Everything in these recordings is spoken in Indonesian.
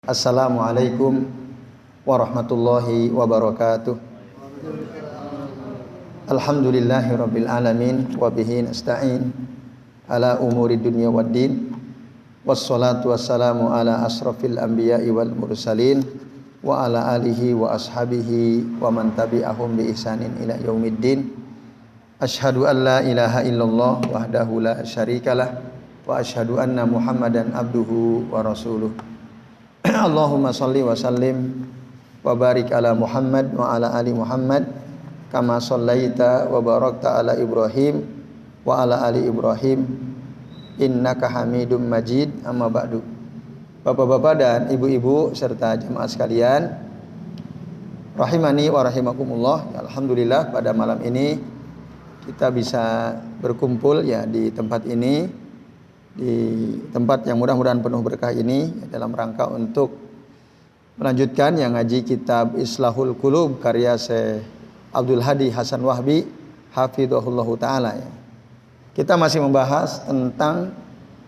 Assalamualaikum warahmatullahi wabarakatuh. Alhamdulillahi rabbil alamin wa bihi nasta'in ala umuri dunya waddin. Wassalatu wassalamu ala asrafil anbiya'i wal mursalin wa ala alihi wa ashabihi wa man tabi'ahum bi ihsanin ila yaumiddin. Asyhadu an la ilaha illallah wahdahu la syarikalah wa asyhadu anna Muhammadan abduhu wa rasuluh. Allahumma salli wa sallim wa barik ala Muhammad wa ala ali Muhammad kama sallaita wa barakta ala Ibrahim wa ala ali Ibrahim innaka Hamidum Majid. Amma ba'du. Bapak-bapak dan ibu-ibu serta jemaah sekalian, rahimani wa rahimakumullah. Alhamdulillah pada malam ini kita bisa berkumpul ya di tempat ini, di tempat yang mudah-mudahan penuh berkah ini, dalam rangka untuk melanjutkan yang ngaji kitab Islahul Qulub karya Syekh Abdul Hadi Hasan Wahbi hafidhahullahu taala ya. Kita masih membahas tentang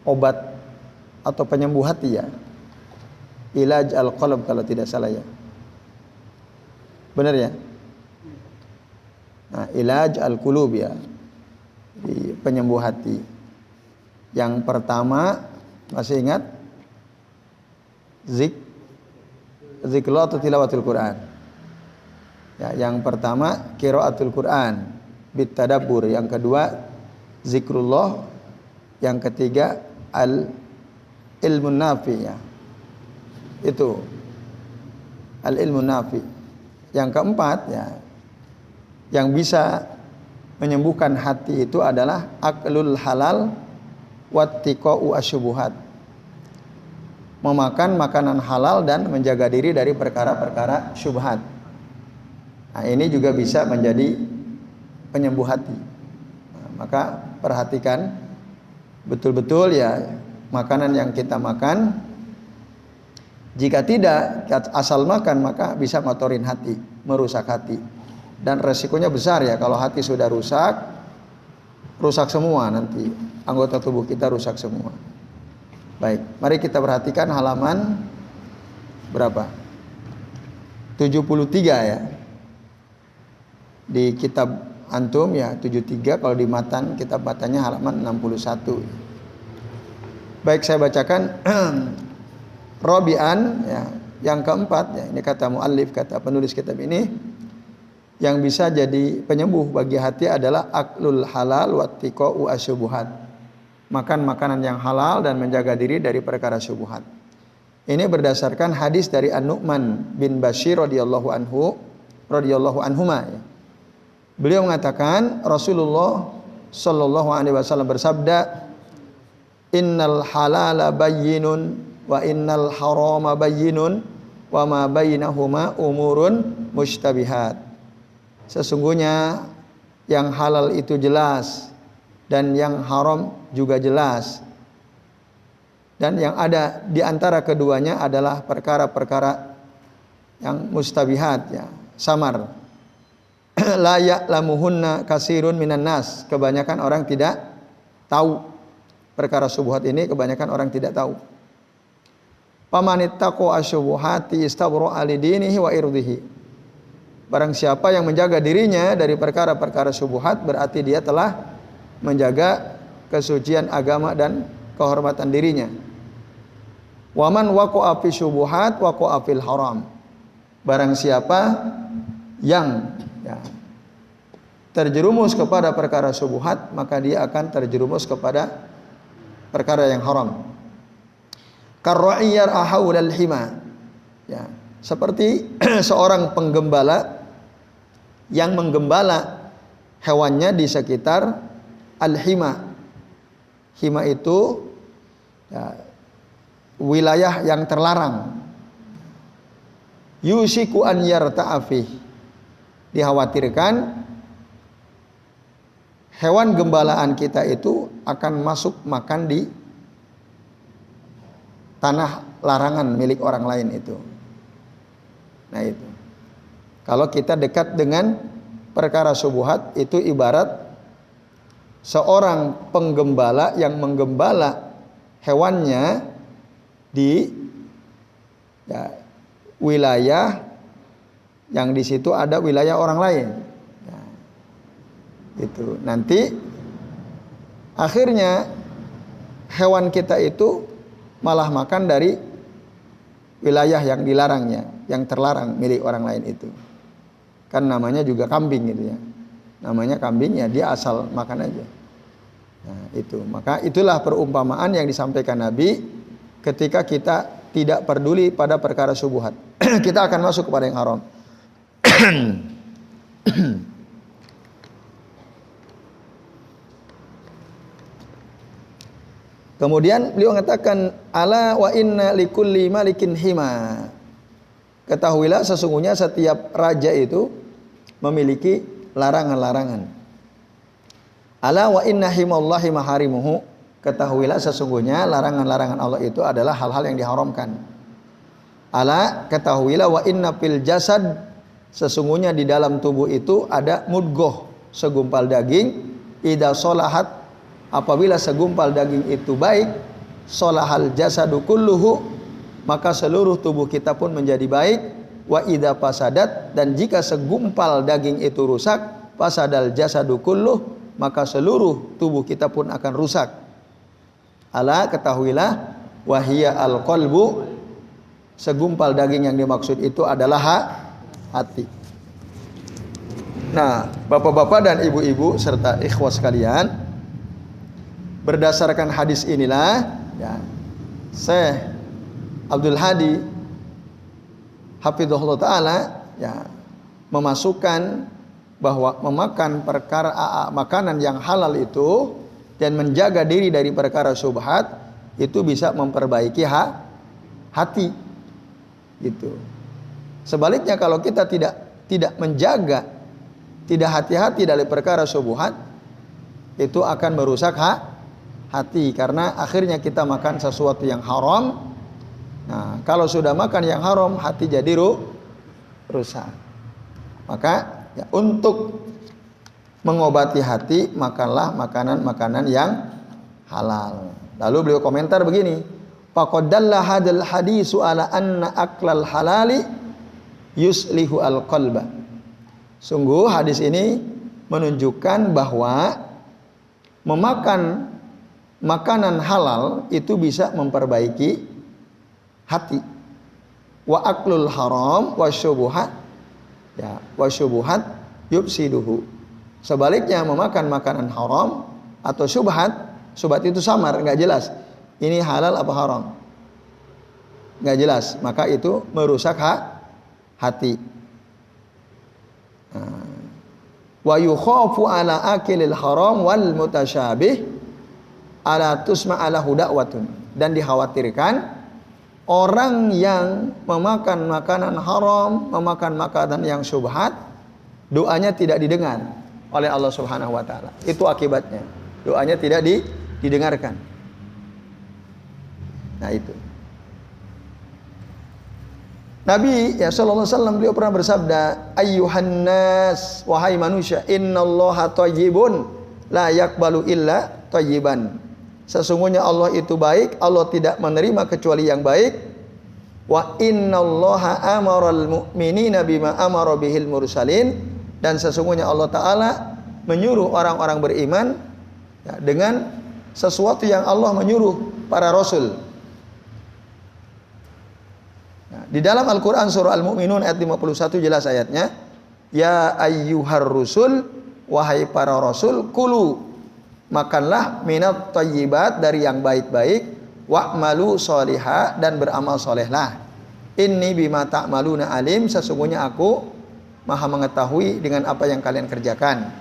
obat atau penyembuh hati ya. Ilaj al-qalb kalau tidak salah ya. Benar ya? Nah, ilaj al-qulub ya. Di penyembuh hati. Yang pertama, masih ingat? Zikrullah atau tilawatul Quran. Ya, yang pertama qiraatul Quran bitadabbur, yang kedua zikrullah, yang ketiga al-ilmun nafi ya. Itu al-ilmun nafi. Yang keempat ya, yang bisa menyembuhkan hati itu adalah aklul halal wattiqa'u asyubuhat, memakan makanan halal dan menjaga diri dari perkara-perkara syubhat. Nah, ini juga bisa menjadi penyembuh hati. Nah, maka perhatikan betul-betul ya makanan yang kita makan. Jika tidak asal makan maka bisa ngotorin hati, merusak hati. Dan resikonya besar ya kalau hati sudah rusak semua, nanti anggota tubuh kita rusak semua. Baik, mari kita perhatikan halaman berapa? 73 ya. Di kitab antum ya 73, kalau di matan kitab matanya halaman 61. Baik, saya bacakan Rabi'an ya, yang keempat ya, ini kata muallif, kata penulis kitab ini, yang bisa jadi penyembuh bagi hati adalah aklul halal wattiqa'u asyubuhat, makan makanan yang halal dan menjaga diri dari perkara syubhat. Ini berdasarkan hadis dari An-Nu'man bin Bashir radhiyallahu anhuma ya. Beliau mengatakan Rasulullah sallallahu alaihi wasallam bersabda, innal halala bayyinun wa innal harama bayyinun wa ma bainahuma umurun mushtabihat. Sesungguhnya yang halal itu jelas dan yang haram juga jelas, dan yang ada di antara keduanya adalah perkara-perkara yang mustabihat ya, samar. La ya'lamuhunna kasirun minan nas, kebanyakan orang tidak tahu perkara syubhat ini, kebanyakan orang tidak tahu. Pamanittaqo asyubuhati istabra alidinihi wa irdihi. Barang siapa yang menjaga dirinya dari perkara-perkara syubhat, berarti dia telah menjaga kesucian agama dan kehormatan dirinya. Waman waqa'a fi syubhat waqa'a fil haram. Barang siapa yang ya, terjerumus kepada perkara syubhat, maka dia akan terjerumus kepada perkara yang haram. Karra'iyar ahawlal hima ya, seperti seorang penggembala yang menggembala hewannya di sekitar al-hima. Hima itu ya, wilayah yang terlarang. Yusiku an yarta'afih, dikhawatirkan hewan gembalaan kita itu akan masuk makan di tanah larangan milik orang lain itu. Nah itu, kalau kita dekat dengan perkara syubhat, itu ibarat seorang penggembala yang menggembala hewannya di ya, wilayah yang di situ ada wilayah orang lain. Ya, itu nanti akhirnya hewan kita itu malah makan dari wilayah yang dilarangnya, yang terlarang milik orang lain itu. Kan namanya juga kambing gitu ya. Namanya kambing ya dia asal makan aja. Nah, itu. Maka itulah perumpamaan yang disampaikan Nabi ketika kita tidak peduli pada perkara syubhat. Kita akan masuk kepada yang haram. Kemudian beliau mengatakan ala wa inna likulli malikin hima. Ketahuilah sesungguhnya setiap raja itu memiliki larangan-larangan. Ala wa inna himallahi maharimuhu. Ketahuilah sesungguhnya larangan-larangan Allah itu adalah hal-hal yang diharamkan. Ala ketahuilah wa inna fil jasad. Sesungguhnya di dalam tubuh itu ada mudghah, segumpal daging. Idza sholahat, apabila segumpal daging itu baik, sholahal jasadu kulluhu, maka seluruh tubuh kita pun menjadi baik. Wa idza fasadat, dan jika segumpal daging itu rusak, fasadal jasadu kulluh, maka seluruh tubuh kita pun akan rusak. Ala ketahuilah wahia al qalbu, segumpal daging yang dimaksud itu adalah hati. Nah, bapak-bapak dan ibu-ibu serta ikhwas sekalian, berdasarkan hadis inilah ya, Syekh Abdul Hadi hafizahullah taala ya memasukkan bahwa memakan perkara makanan yang halal itu dan menjaga diri dari perkara syubhat itu bisa memperbaiki hati gitu. Sebaliknya kalau kita tidak menjaga, tidak hati-hati dari perkara syubhat, itu akan merusak hati karena akhirnya kita makan sesuatu yang haram. Nah, kalau sudah makan yang haram, hati jadi rusak. Maka ya, untuk mengobati hati, makanlah makanan-makanan yang halal. Lalu beliau komentar begini, faqaddalla hadal hadisu ala anna aklal halali yuslihu al qalba. Sungguh hadis ini menunjukkan bahwa memakan makanan halal itu bisa memperbaiki hati. Wa aklul haram wasyubuhat ya wasyubuhat yufsiduhu. Sebaliknya memakan makanan haram atau syubhat itu samar, enggak jelas. Ini halal apa haram? Enggak jelas, maka itu merusak hati. Wa yukhafu ala akilil haram wal mutasyabih ala tusma ala hudawatun. Dan dikhawatirkan orang yang memakan makanan haram, memakan makanan yang syubhat, doanya tidak didengar oleh Allah Subhanahu wa taala. Itu akibatnya. Doanya tidak didengarkan. Nah, itu. Nabi ya sallallahu alaihi wasallam beliau pernah bersabda, ayyuhan nas, wahai manusia, innallaha thayyibun la yaqbalu illa thayyiban. Sesungguhnya Allah itu baik, Allah tidak menerima kecuali yang baik. Wa innallaha amaral mu'minina bima amara bihil mursalin. Dan sesungguhnya Allah Ta'ala menyuruh orang-orang beriman ya, dengan sesuatu yang Allah menyuruh para rasul. Nah, di dalam Al-Quran surah Al-Mu'minun ayat 51 jelas ayatnya, ya ayyuhar rusul, wahai para rasul, kulu, makanlah minat thayyibat, dari yang baik-baik, wa'malu sholihah, dan beramal solehlah. Inni bima ta'maluna alim, sesungguhnya aku Maha mengetahui dengan apa yang kalian kerjakan.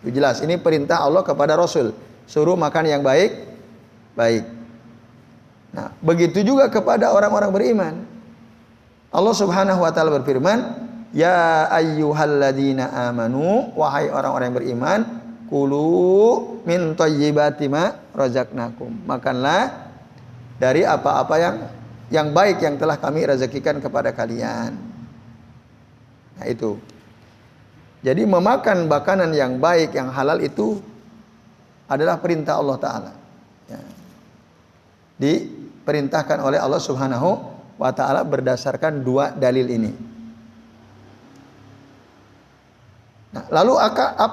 Itu jelas, ini perintah Allah kepada Rasul, suruh makan yang baik. Nah, begitu juga kepada orang-orang beriman. Allah Subhanahu wa taala berfirman, ya ayyuhalladzina amanu, wahai orang-orang yang beriman, kulu min thayyibati ma razaqnakum. Makanlah dari apa-apa yang baik yang telah kami rezekikan kepada kalian. Nah, itu. Jadi memakan makanan yang baik, yang halal itu adalah perintah Allah Ta'ala ya. Diperintahkan oleh Allah Subhanahu wa ta'ala berdasarkan dua dalil ini. Nah, lalu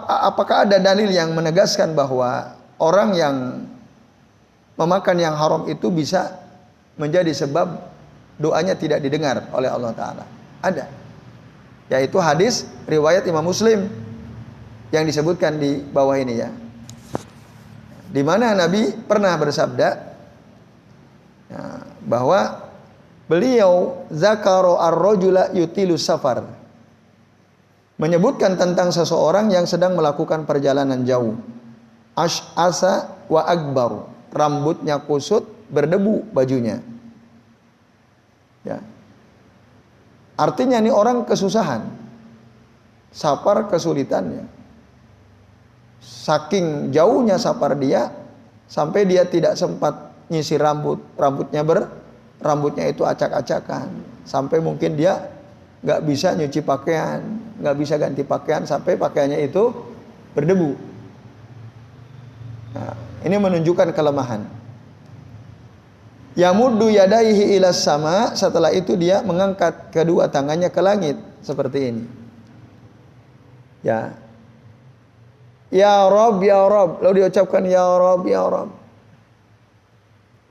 apakah ada dalil yang menegaskan bahwa orang yang memakan yang haram itu bisa menjadi sebab doanya tidak didengar oleh Allah Ta'ala? Ada. Yaitu hadis riwayat Imam Muslim yang disebutkan di bawah ini ya. Di mana Nabi pernah bersabda ya, bahwa beliau zakaro ar-rajula yutilu safar, menyebutkan tentang seseorang yang sedang melakukan perjalanan jauh. Ash'asa wa akbar, rambutnya kusut, berdebu bajunya. Ya. Artinya ini orang kesusahan, safar kesulitannya. Saking jauhnya safar dia, sampai dia tidak sempat nyisir rambutnya itu acak-acakan, sampai mungkin dia nggak bisa nyuci pakaian, nggak bisa ganti pakaian, sampai pakaiannya itu berdebu. Nah, ini menunjukkan kelemahan. Yamuddu yadaihi ilas sama, setelah itu dia mengangkat kedua tangannya ke langit seperti ini. Ya. Ya Rob, ya Rob, lalu diucapkan ya Rob, ya Rob.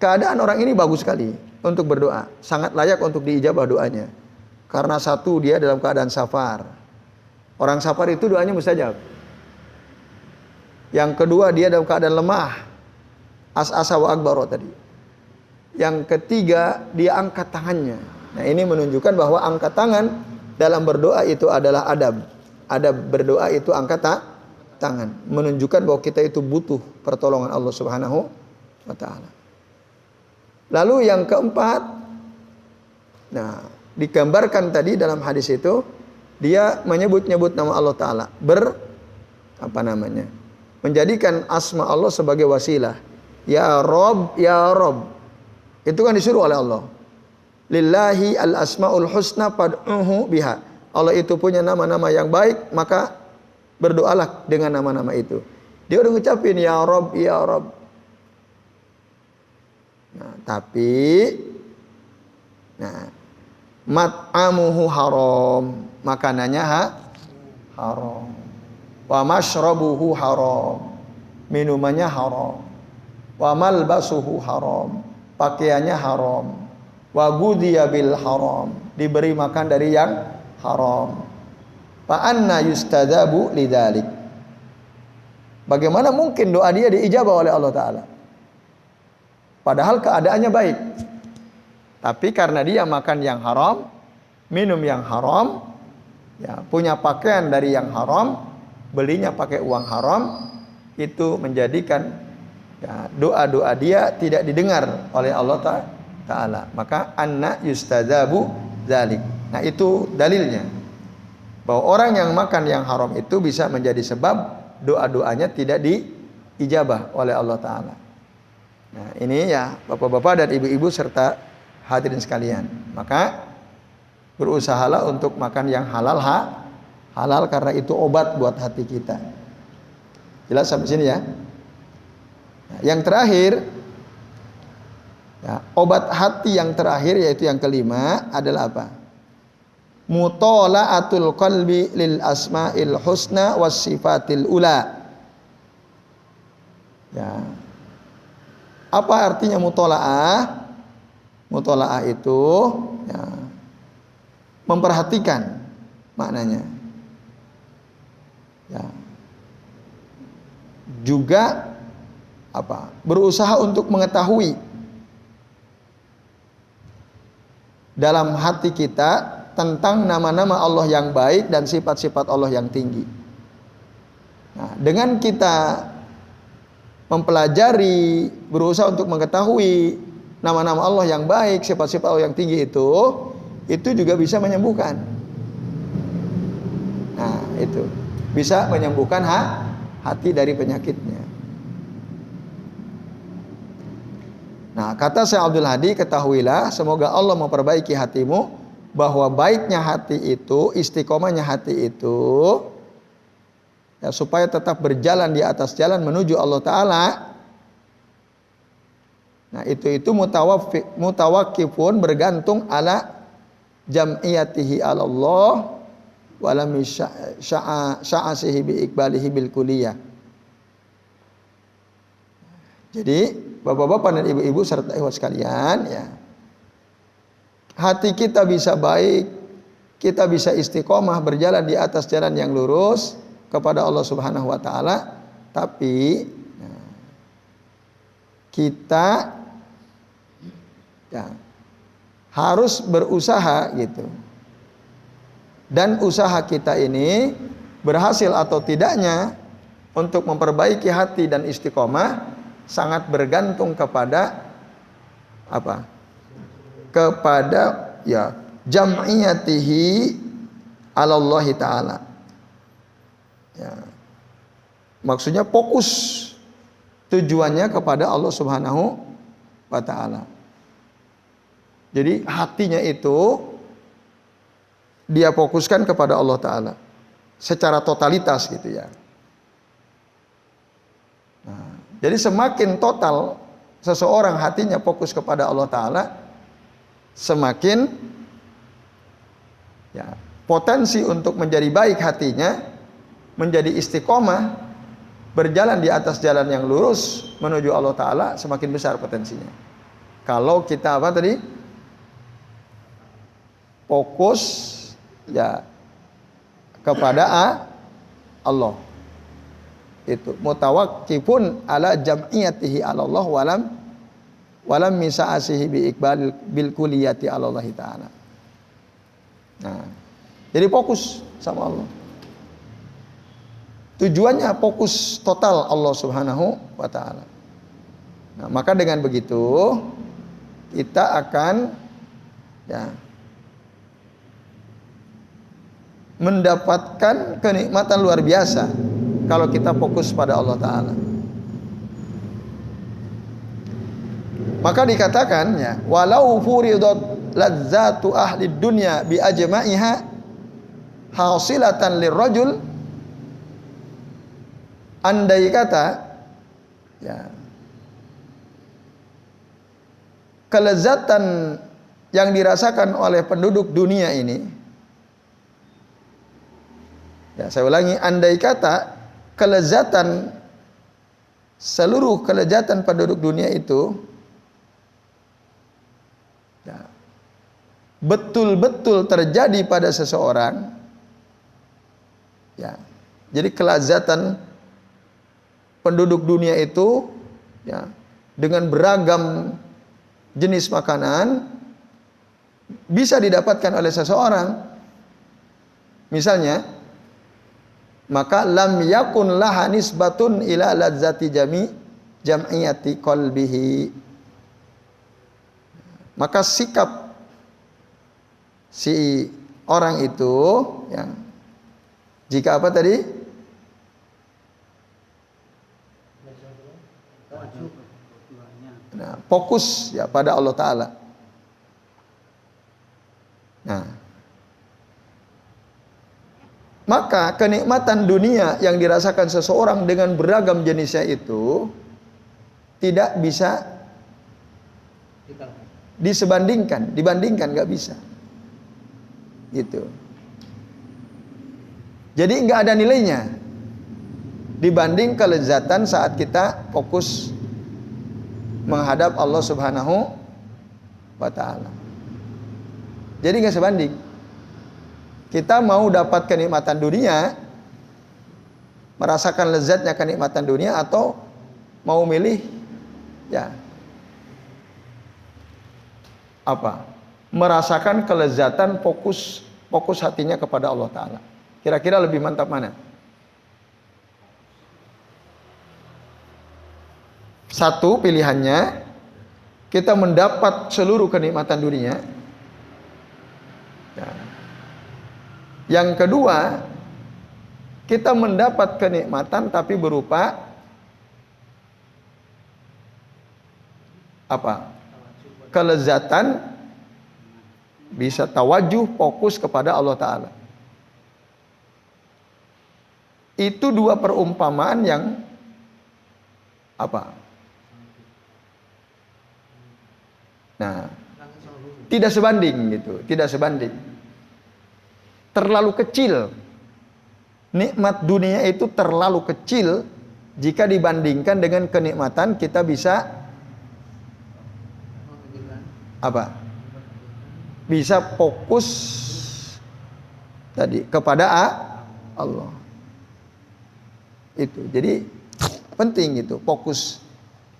Keadaan orang ini bagus sekali untuk berdoa, sangat layak untuk diijabah doanya. Karena satu, dia dalam keadaan safar. Orang safar itu doanya mustajab. Yang kedua, dia dalam keadaan lemah, as-asa wa akbar tadi. Yang ketiga, dia angkat tangannya. Nah, ini menunjukkan bahwa angkat tangan dalam berdoa itu adalah adab. Adab berdoa itu angkat tangan, menunjukkan bahwa kita itu butuh pertolongan Allah Subhanahu wa taala. Lalu yang keempat, nah, digambarkan tadi dalam hadis itu, dia menyebut-nyebut nama Allah Ta'ala, menjadikan asma Allah sebagai wasilah. Ya Rob, ya Rob. Itu kan disuruh oleh Allah. Lillahi al-asma'ul husna fad'uhu biha. Allah itu punya nama-nama yang baik, maka berdoalah dengan nama-nama itu. Dia udah ngucapin ya Rob, ya Rob. Nah, tapi mat'amuhu haram, makanannya haram. Wa mashrabuhu haram, minumannya haram. Wa malbasuhu haram, pakaiannya haram. Wa gudiya bil haram, diberi makan dari yang haram. Fa anna yustadabu lidzalik. Bagaimana mungkin doa dia diijabah oleh Allah Ta'ala? Padahal keadaannya baik. Tapi karena dia makan yang haram, minum yang haram, ya, punya pakaian dari yang haram, belinya pakai uang haram, itu menjadikan ya, doa-doa dia tidak didengar oleh Allah Ta'ala. Maka anna yustadabu dzalik. Nah, itu dalilnya, bahwa orang yang makan yang haram itu bisa menjadi sebab doa-doanya tidak diijabah oleh Allah Ta'ala. Nah, ini ya bapak-bapak dan ibu-ibu serta hadirin sekalian. Maka berusahalah untuk makan yang halal karena itu obat buat hati kita. Jelas sampai sini ya. Nah, yang terakhir ya, obat hati yang terakhir yaitu yang kelima adalah apa? Mutala'atul qalbi lil asma'il husna was sifatil ula. Ya. Apa artinya mutola'ah? Mutola'ah itu ya, memperhatikan maknanya. Ya. Juga apa? Berusaha untuk mengetahui dalam hati kita tentang nama-nama Allah yang baik dan sifat-sifat Allah yang tinggi. Nah, dengan kita mempelajari, berusaha untuk mengetahui nama-nama Allah yang baik, sifat-sifat Allah yang tinggi itu juga bisa menyembuhkan. Nah, itu bisa menyembuhkan hati dari penyakitnya. Nah, kata Syekh Abdul Hadi, ketahuilah, semoga Allah memperbaiki hatimu, bahwa baiknya hati itu, istiqomahnya hati itu, ya, supaya tetap berjalan di atas jalan menuju Allah Ta'ala, Nah, itu mutawakifun bergantung ala jam'iyatihi ala Allah walam sya'asihi bi iqbalihi bil kulliyah. Jadi, Bapak-bapak dan ibu-ibu serta ikhwan sekalian, ya. Hati kita bisa baik, kita bisa istiqomah berjalan di atas jalan yang lurus kepada Allah Subhanahu wa taala, tapi kita ya, harus berusaha gitu. Dan usaha kita ini berhasil atau tidaknya untuk memperbaiki hati dan istiqomah sangat bergantung kepada apa? Kepada ya jam'iyatihi 'ala Allah taala. Ya. Maksudnya fokus tujuannya kepada Allah Subhanahu wa taala. Jadi hatinya itu dia fokuskan kepada Allah taala secara totalitas gitu ya. Nah, jadi semakin total seseorang hatinya fokus kepada Allah taala, semakin ya, potensi untuk menjadi baik hatinya, menjadi istiqomah, berjalan di atas jalan yang lurus menuju Allah taala semakin besar potensinya. Kalau kita apa tadi? Fokus ya kepada Allah. Itu mutawakkifun ala jam'iyatihi 'ala Allah walam misa'asihi bi iqbal bil kulliyati 'ala Allah taala. Nah, jadi fokus sama Allah. Tujuannya fokus total Allah Subhanahu wa taala. Nah, maka dengan begitu kita akan ya mendapatkan kenikmatan luar biasa kalau kita fokus pada Allah taala. Maka dikatakan ya, walau furidat ladzatu ahli dunya bi ajma'iha hasilatan lirrajul, andai kata ya kelezatan yang dirasakan oleh penduduk dunia ini, ya saya ulangi, andai kata kelezatan, seluruh kelezatan penduduk dunia itu ya, betul-betul terjadi pada seseorang ya, jadi kelezatan penduduk dunia itu ya, dengan beragam jenis makanan bisa didapatkan oleh seseorang, misalnya, maka lam yakun laha nisbatun ila ladzati jam'iyati qalbihi. Maka sikap si orang itu ya, jika apa tadi? Nah, fokus ya pada Allah taala. Nah, maka kenikmatan dunia yang dirasakan seseorang dengan beragam jenisnya itu tidak bisa dibandingkan nggak bisa. Gitu. Jadi nggak ada nilainya dibanding kelezatan saat kita fokus menghadap Allah Subhanahu wa taala. Jadi nggak sebanding. Kita mau dapat kenikmatan dunia, merasakan lezatnya kenikmatan dunia, atau mau milih ya apa? Merasakan kelezatan fokus hatinya kepada Allah taala. Kira-kira lebih mantap mana? Satu pilihannya, kita mendapat seluruh kenikmatan dunia. Ya. Yang kedua, kita mendapat kenikmatan tapi berupa apa? Kelezatan, bisa tawajuh, fokus kepada Allah taala. Itu dua perumpamaan yang apa? Nah, tidak sebanding gitu, tidak sebanding. Terlalu kecil. Nikmat dunia itu terlalu kecil jika dibandingkan dengan kenikmatan kita bisa apa? Bisa fokus tadi kepada Allah. Itu. Jadi penting itu, fokus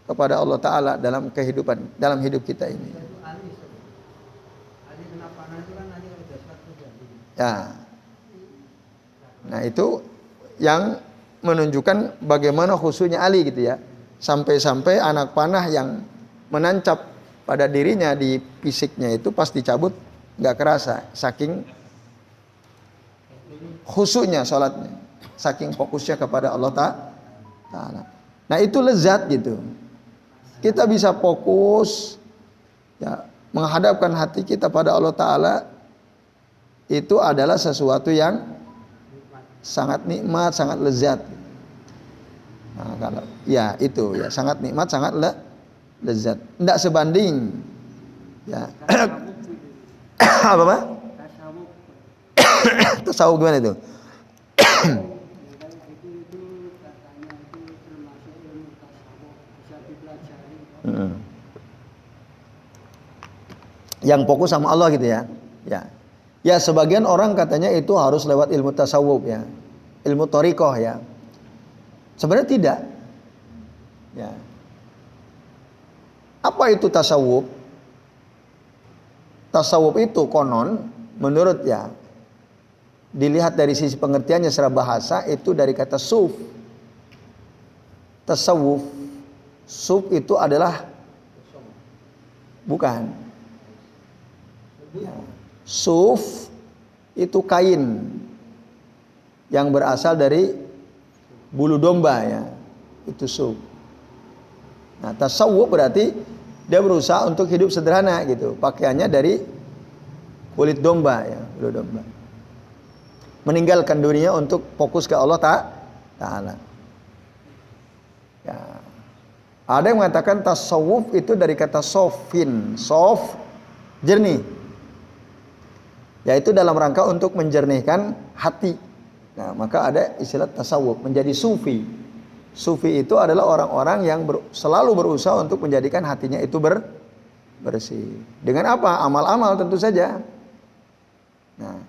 kepada Allah Ta'ala dalam kehidupan, dalam hidup kita ini. Ya. Nah itu yang menunjukkan bagaimana khusyuknya Ali gitu ya. Sampai-sampai anak panah yang menancap pada dirinya di fisiknya itu pas dicabut nggak kerasa, saking khusyuknya sholatnya, saking fokusnya kepada Allah Ta'ala. Nah itu lezat gitu. Kita bisa fokus ya, menghadapkan hati kita pada Allah Ta'ala. Itu adalah sesuatu yang sangat nikmat, sangat lezat. Nah, kalau ya itu ya sangat nikmat, sangat lezat. Tidak sebanding. Ya. Apa Pak? Tasawuf gimana itu? Yang fokus sama Allah gitu ya. Ya. Ya sebagian orang katanya itu harus lewat ilmu tasawuf ya. Ilmu thariqah ya. Sebenarnya tidak. Ya. Apa itu tasawuf? Tasawuf itu konon menurut ya, dilihat dari sisi pengertiannya secara bahasa itu dari kata suf. Tasawuf. Suf itu adalah bukan. Ya. Suf itu kain yang berasal dari bulu domba ya. Itu suf. Nah, tasawuf berarti dia berusaha untuk hidup sederhana gitu. Pakaiannya dari kulit domba ya, bulu domba. Meninggalkan dunia untuk fokus ke Allah Ta'ala. Ya. Ada yang mengatakan tasawuf itu dari kata sofin, sof, jernih. Yaitu dalam rangka untuk menjernihkan hati. Nah, maka ada istilah tasawuf, menjadi sufi. Sufi itu adalah orang-orang yang selalu berusaha untuk menjadikan hatinya itu bersih. Dengan apa? Amal-amal tentu saja. Nah,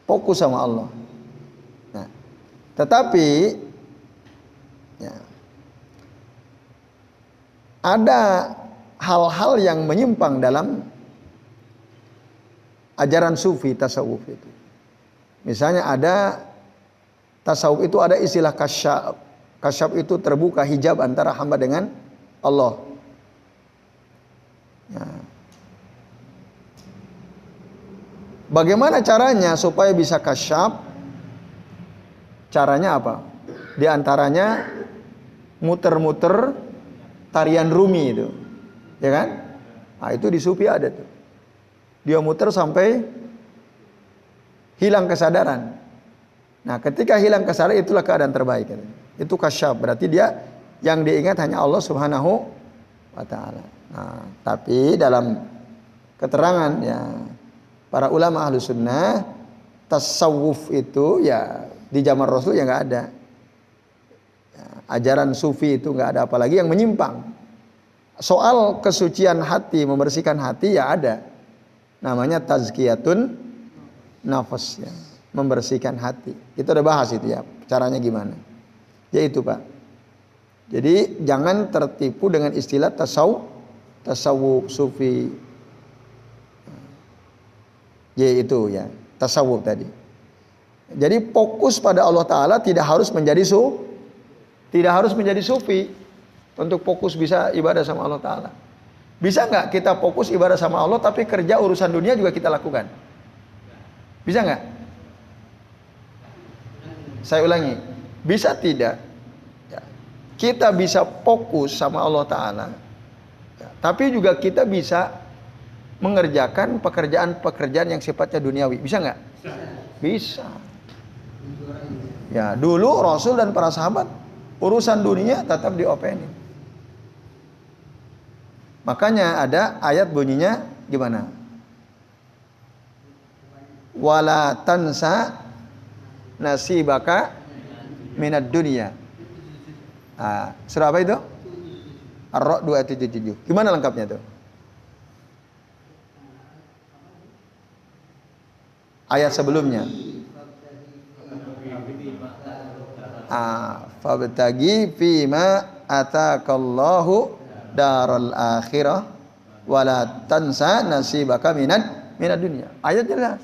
fokus sama Allah. Nah, tetapi ya, ada hal-hal yang menyimpang dalam ajaran sufi tasawuf itu. Misalnya ada tasawuf itu ada istilah kasyaf. Kasyaf itu terbuka hijab antara hamba dengan Allah. Ya. Bagaimana caranya supaya bisa kasyaf? Caranya apa? Di antaranya muter-muter tarian Rumi itu. Ya kan? Nah, itu di sufi ada tuh. Dia muter sampai hilang kesadaran. Nah, ketika hilang kesadaran itulah keadaan terbaik. Itu kasyaf, berarti dia yang diingat hanya Allah Subhanahu wa Ta'ala. Nah, tapi dalam keterangan ya para ulama ahlu sunnah, tasawuf itu ya di zaman Rasul ya nggak ada. Ya, ajaran sufi itu nggak ada, apalagi yang menyimpang. Soal kesucian hati, membersihkan hati ya ada. Namanya tazkiyatun nafas ya, membersihkan hati. Kita udah bahas itu ya, caranya gimana. Ya itu Pak. Jadi jangan tertipu dengan istilah tasawuf sufi. Ya itu ya, tasawuf tadi. Jadi fokus pada Allah Ta'ala tidak harus menjadi sufi. Untuk fokus bisa ibadah sama Allah Ta'ala. Bisa nggak kita fokus ibadah sama Allah tapi kerja urusan dunia juga kita lakukan? Bisa nggak? Saya ulangi, bisa tidak? Ya. Kita bisa fokus sama Allah Ta'ala, ya. Tapi juga kita bisa mengerjakan pekerjaan-pekerjaan yang sifatnya duniawi. Bisa nggak? Bisa. Ya, dulu Rasul dan para sahabat urusan dunia tetap diopenin. Makanya ada ayat bunyinya gimana? Wala tansa nasibaka minad dunya. Surah apa itu? Ar-Ra'd 277. Gimana lengkapnya tuh? Ayat sebelumnya. Fabtagi fima atakallahu daral akhirah wala tansa nasibaka minad dunya. Ayat jelas.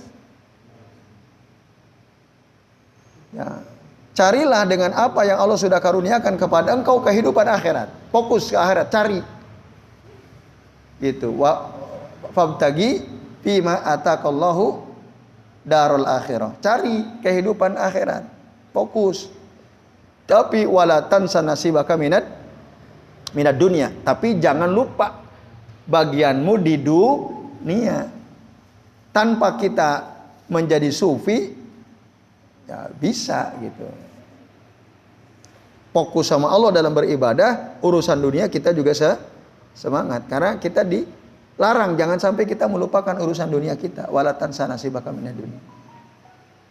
Ya. Carilah dengan apa yang Allah sudah karuniakan kepada engkau kehidupan akhirat. Fokus ke akhirat, cari. Gitu. Fabtagi fima atakallahu darul akhirah. Cari kehidupan akhirat. Fokus. Tapi wala tansa nasibaka minad dunya. Tapi jangan lupa bagianmu di dunia. Tanpa kita menjadi sufi, ya bisa gitu. Fokus sama Allah dalam beribadah, urusan dunia kita juga semangat. Karena kita dilarang jangan sampai kita melupakan urusan dunia kita. Wala tansa nasibaka minad dunya.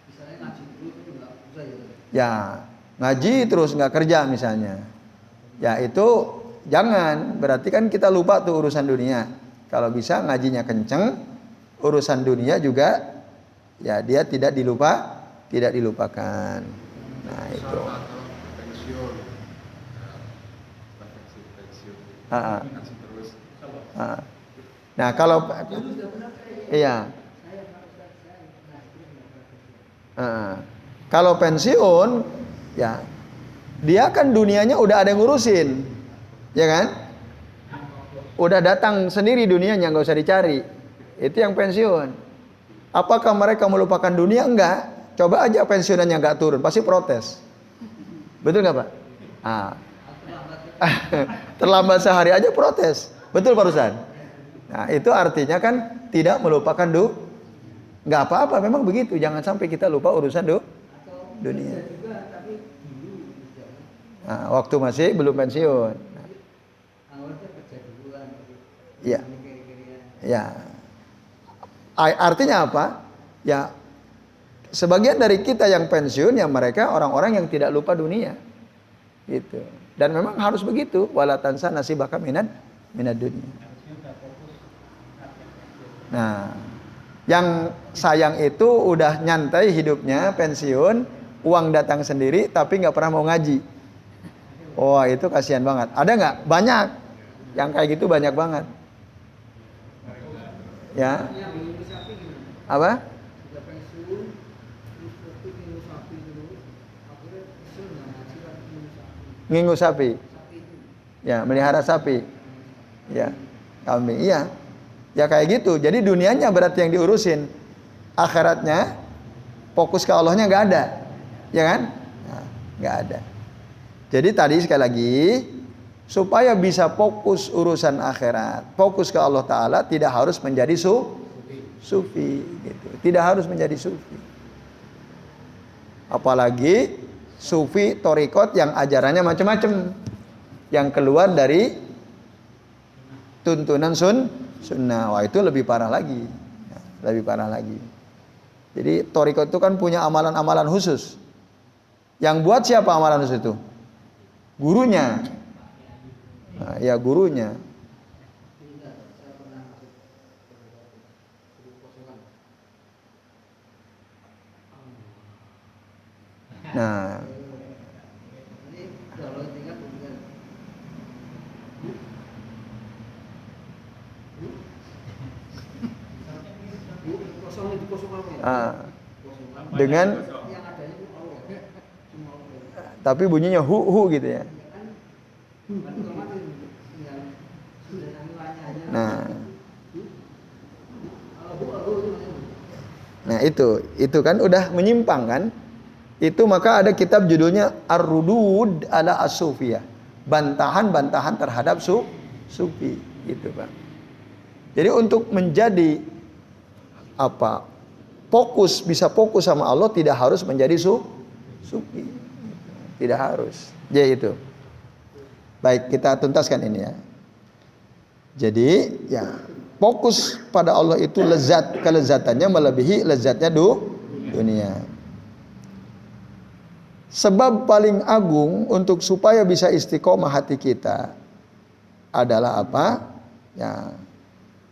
Misalnya ngaji terus itu enggak usah ya. Ngaji terus enggak kerja misalnya. Ya itu jangan, berarti kan kita lupa tuh urusan dunia. Kalau bisa ngajinya kenceng, urusan dunia juga ya dia tidak dilupakan. Nah itu. Nah kalau iya. Kalau pensiun ya dia kan dunianya udah ada yang ngurusin, ya kan? Udah datang sendiri dunianya, nggak usah dicari. Itu yang pensiun. Apakah mereka melupakan dunia? Enggak. Coba aja pensiunannya nggak turun, pasti protes. Betul nggak Pak? Terlambat sehari aja protes. Betul Pak Rusan? Nah itu artinya kan tidak melupakan nggak apa-apa, memang begitu. Jangan sampai kita lupa urusan dunia. Nah, waktu masih belum pensiun. Iya. Ya. Artinya apa? Ya, sebagian dari kita yang pensiun ya mereka orang-orang yang tidak lupa dunia. Gitu. Dan memang harus begitu. Wala tansa nasibaka minad dunya. Nah, yang sayang itu udah nyantai hidupnya, pensiun, uang datang sendiri tapi nggak pernah mau ngaji. Wah itu kasihan banget. Ada nggak? Banyak. Yang kayak gitu banyak banget. Ya. Apa? Ngingu sapi. Ya, melihara sapi. Ya, kambing. Iya. Ya kayak gitu. Jadi dunianya berarti yang diurusin. Akhiratnya fokus ke Allahnya nggak ada. Ya kan? Nah, nggak ada. Jadi tadi sekali lagi, supaya bisa fokus urusan akhirat, fokus ke Allah Ta'ala, tidak harus menjadi sufi gitu. Tidak harus menjadi sufi. Apalagi sufi torikot yang ajarannya macam-macam, yang keluar dari tuntunan sunnah. Wah itu lebih parah lagi. Lebih parah lagi. Jadi torikot itu kan punya amalan-amalan khusus. Yang buat siapa amalan khusus itu? Gurunya. Nah, ya gurunya. Nah, dengan tapi bunyinya hu gitu ya. Nah itu kan udah menyimpang kan? Itu maka ada kitab judulnya Ar-Rudud ala As-Sufiyah. Bantahan-bantahan terhadap sufi gitu, Pak. Jadi untuk menjadi bisa fokus sama Allah tidak harus menjadi sufi. Tidak harus. Jadi itu. Baik, kita tuntaskan ini ya. Jadi ya fokus pada Allah itu kelezatannya melebihi lezatnya dunia. Sebab paling agung untuk supaya bisa istiqomah hati kita adalah apa? Ya,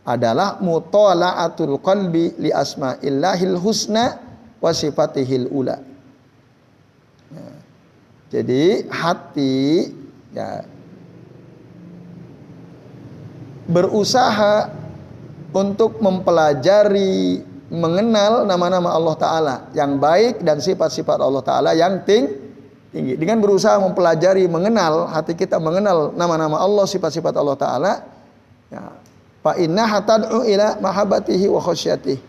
adalah mutala'atul qalbi li asma'illahil husna wa sifatihil ula. Ya, jadi hati ya berusaha untuk mempelajari, mengenal nama-nama Allah Ta'ala yang baik dan sifat-sifat Allah Ta'ala yang tinggi. Dengan berusaha mempelajari, mengenal, hati kita mengenal nama-nama Allah, sifat-sifat Allah Ta'ala, ya, fa innaha tad'u ila mahabbatihi wa khasyatihi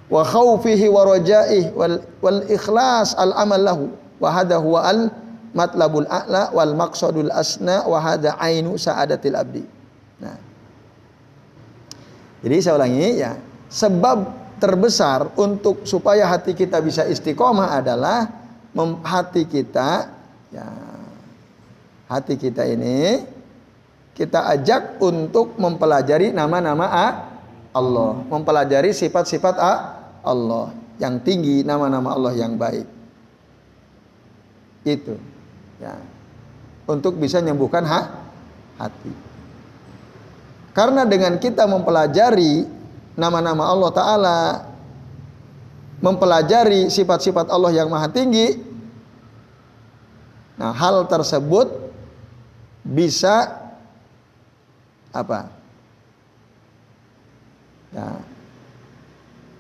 wa khawfihi wa rajaihi wal ikhlas al amal lahu wa hadha huwa al matlabul a'la wal maqsadul asna wa hadha ainu sa'adatil abdi. Nah, jadi saya ulangi ya, sebab terbesar untuk supaya hati kita bisa istiqomah adalah hati kita ini kita ajak untuk mempelajari nama-nama Allah, mempelajari sifat-sifat Allah yang tinggi, nama-nama Allah yang baik. Itu ya, untuk bisa menyembuhkan hati. Karena dengan kita mempelajari nama-nama Allah Ta'ala, mempelajari sifat-sifat Allah yang maha tinggi, nah hal tersebut bisa apa? Ya,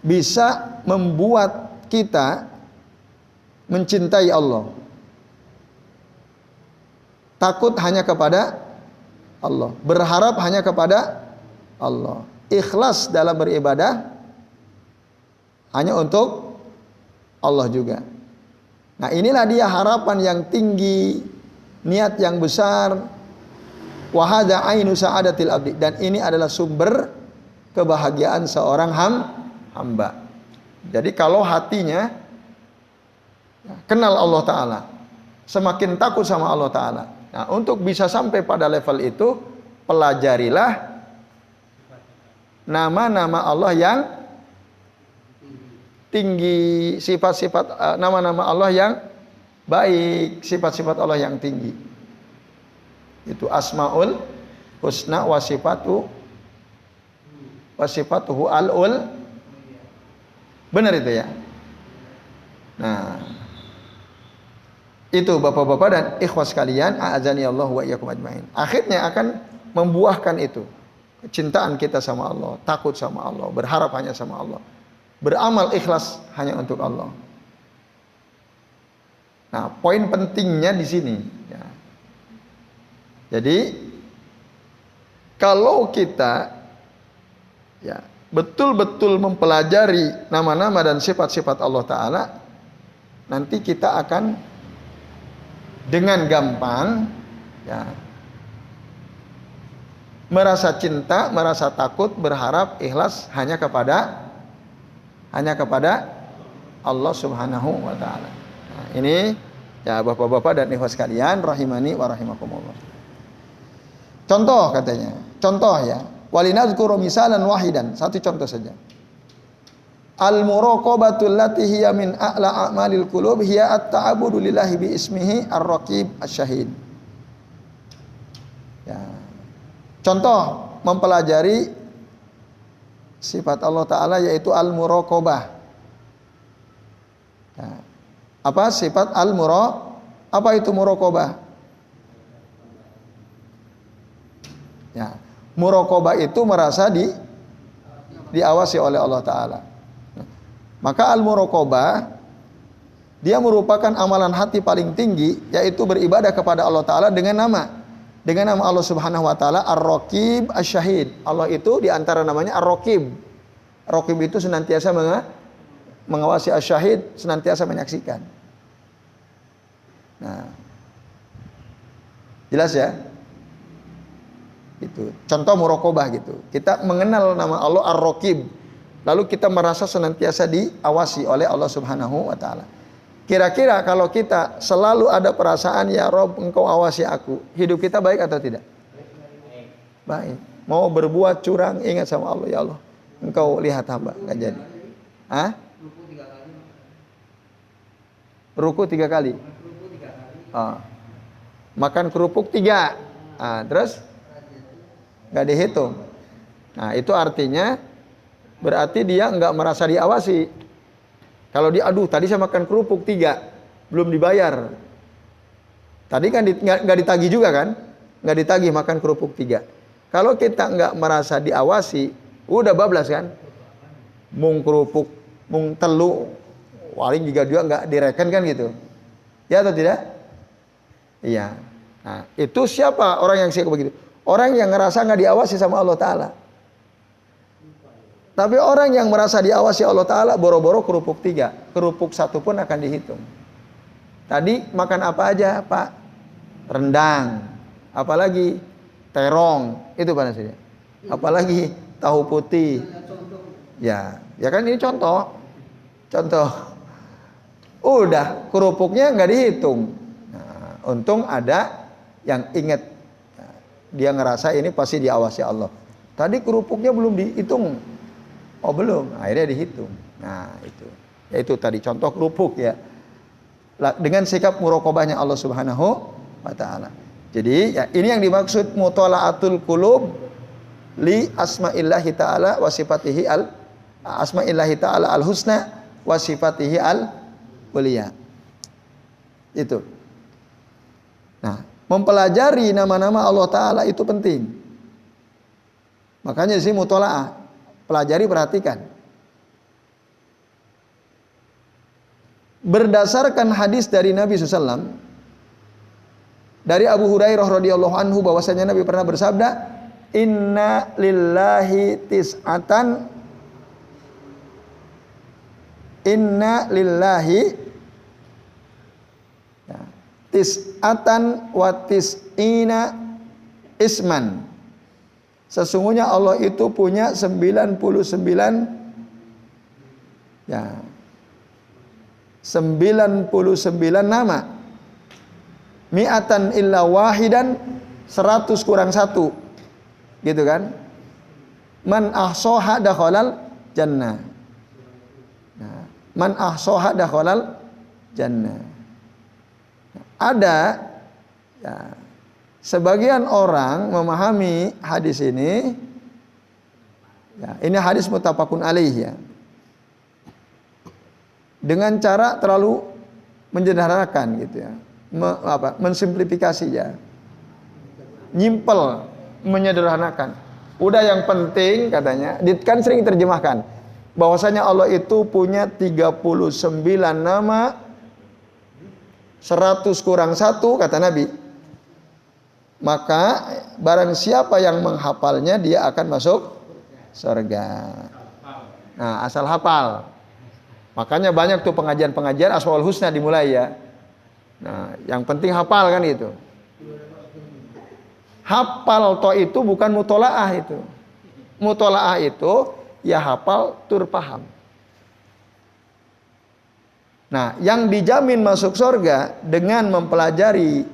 bisa membuat kita mencintai Allah, takut hanya kepada Allah, berharap hanya kepada Allah, ikhlas dalam beribadah hanya untuk Allah juga. Nah inilah dia harapan yang tinggi, niat yang besar. Wa hadza ainu sa'adatil abdi, dan ini adalah sumber kebahagiaan seorang hamba. Jadi kalau hatinya kenal Allah Ta'ala, semakin takut sama Allah Ta'ala. Nah untuk bisa sampai pada level itu, pelajarilah nama-nama Allah yang tinggi, sifat-sifat nama-nama Allah yang baik, sifat-sifat Allah yang tinggi. Itu asmaul husna wa sifatuhu al-ul. Benar itu ya. Nah, itu Bapak-bapak dan ikhwas sekalian, a'azani Allah wa iyyakum ajmain. Akhirnya akan membuahkan itu kecintaan kita sama Allah, takut sama Allah, berharap hanya sama Allah, beramal ikhlas hanya untuk Allah. Nah, poin pentingnya di sini ya. Jadi kalau kita ya betul-betul mempelajari nama-nama dan sifat-sifat Allah Ta'ala, nanti kita akan dengan gampang ya merasa cinta, merasa takut, berharap, ikhlas hanya kepada Allah Subhanahu wa Ta'ala. Nah, ini ya Bapak-bapak dan ikhwas sekalian rahimani wa rahimakumullah. Contoh katanya, contoh ya. Walinazkuru misalan wahidan, satu contoh saja. Al-muraqabatul lati hiya min a'la a'malil qulub hiya at-ta'abudu lillahi bi ismihi ar-raqib asy-syahid. Ya. Contoh mempelajari sifat Allah Ta'ala yaitu al-muraqabah. Ya. Apa sifat apa itu muraqabah? Ya. Muraqabah itu merasa diawasi oleh Allah Ta'ala. Maka al-muraqabah dia merupakan amalan hati paling tinggi, yaitu beribadah kepada Allah Ta'ala dengan nama Allah Subhanahu wa Ta'ala Ar-Raqib Asy-Syahid. Allah itu diantara namanya Ar-Raqib. Raqib itu senantiasa mengawasi, Asy-Syahid senantiasa menyaksikan. Nah, jelas ya? Itu contoh muraqabah gitu. Kita mengenal nama Allah Ar-Raqib, lalu kita merasa senantiasa diawasi oleh Allah Subhanahu wa Ta'ala. Kira-kira kalau kita selalu ada perasaan ya Rob engkau awasi aku, hidup kita baik atau tidak? Baik. Mau berbuat curang, ingat sama Allah, ya Allah, Engkau lihat hamba, nggak jadi. Hah? Ruku 3 kali. Makan kerupuk 3. Terus nggak dihitung. Nah, itu artinya berarti dia nggak merasa diawasi. Kalau dia, aduh tadi saya makan kerupuk 3, belum dibayar. Tadi kan nggak ditagih juga kan? Nggak ditagih makan kerupuk 3. Kalau kita nggak merasa diawasi, udah bablas kan? Mung kerupuk, mung telu, paling juga nggak direken kan gitu. Ya atau tidak? Iya. Nah, itu siapa orang yang sikap begitu? Orang yang ngerasa nggak diawasi sama Allah Ta'ala. Tapi orang yang merasa diawasi Allah Ta'ala, boro-boro kerupuk 3. Kerupuk 1 pun akan dihitung. Tadi makan apa aja, Pak? Rendang. Apalagi terong. Itu pada saja. Apalagi tahu putih. Ya kan ini contoh. Udah, kerupuknya nggak dihitung. Nah, untung ada yang ingat. Dia ngerasa ini pasti diawasi Allah. Tadi kerupuknya belum dihitung. Oh belum, akhirnya dihitung. Nah itu, yaitu tadi contoh kerupuk ya. Dengan sikap muraqabahnya Allah Subhanahu wa Ta'ala. Jadi ya, ini yang dimaksud mutala'atul qulub li asma'illahi ta'ala wa sifatihi asma'illahi ta'ala al-husna wa sifatihi al-uliya. Itu. Nah, mempelajari nama-nama Allah Ta'ala itu penting. Makanya sih mutala'ah. Pelajari, perhatikan. Berdasarkan hadis dari Nabi SAW, dari Abu Hurairah radhiyallahu anhu, bahwasanya Nabi pernah bersabda, Inna lillahi tis'atan, Inna lillahi tis'atan wa tis'ina isman. Sesungguhnya Allah itu punya 99 nama. Mi'atan illa wahidan, 100 kurang 1. Gitu kan? Man ahsoha dakhalal jannah. Nah, man ahsoha dakhalal jannah. Ada ya, sebagian orang memahami hadis ini, ya, ini hadis muttafaqun alaih ya, dengan cara terlalu menyederhanakan gitu ya, mensimplifikasi ya, nyimpel, menyederhanakan. Udah yang penting katanya, kan sering terjemahkan bahwasanya Allah itu punya 39 nama, 100 kurang 1 kata Nabi. Maka barang siapa yang menghafalnya, dia akan masuk surga. Nah, asal hafal. Makanya banyak tuh pengajian-pengajian Asmaul Husna dimulai ya. Nah, yang penting hafal kan gitu. Hafal to itu bukan mutolaah itu. Mutolaah itu ya hafal tur paham. Nah, yang dijamin masuk surga dengan mempelajari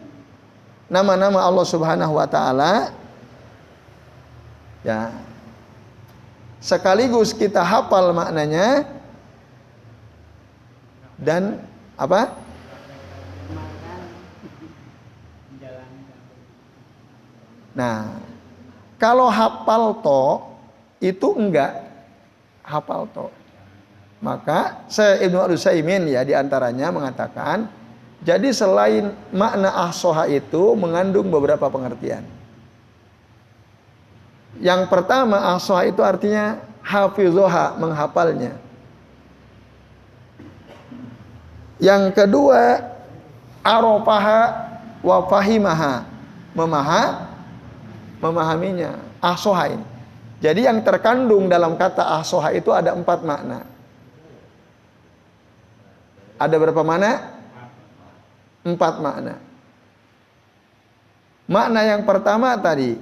nama-nama Allah Subhanahu wa Ta'ala, ya, sekaligus kita hafal maknanya dan apa? Nah, kalau hafal to itu enggak hafal to, maka Ibnu Utsaimin ya diantaranya mengatakan, jadi selain makna ahsoha itu mengandung beberapa pengertian. Yang pertama, ahsoha itu artinya hafizoha, menghafalnya. Yang kedua, arofaha wa fahimaha, memahaminya. Ahsoha ini. Jadi yang terkandung dalam kata ahsoha itu ada 4 makna. Ada berapa makna? 4 makna. Makna yang pertama tadi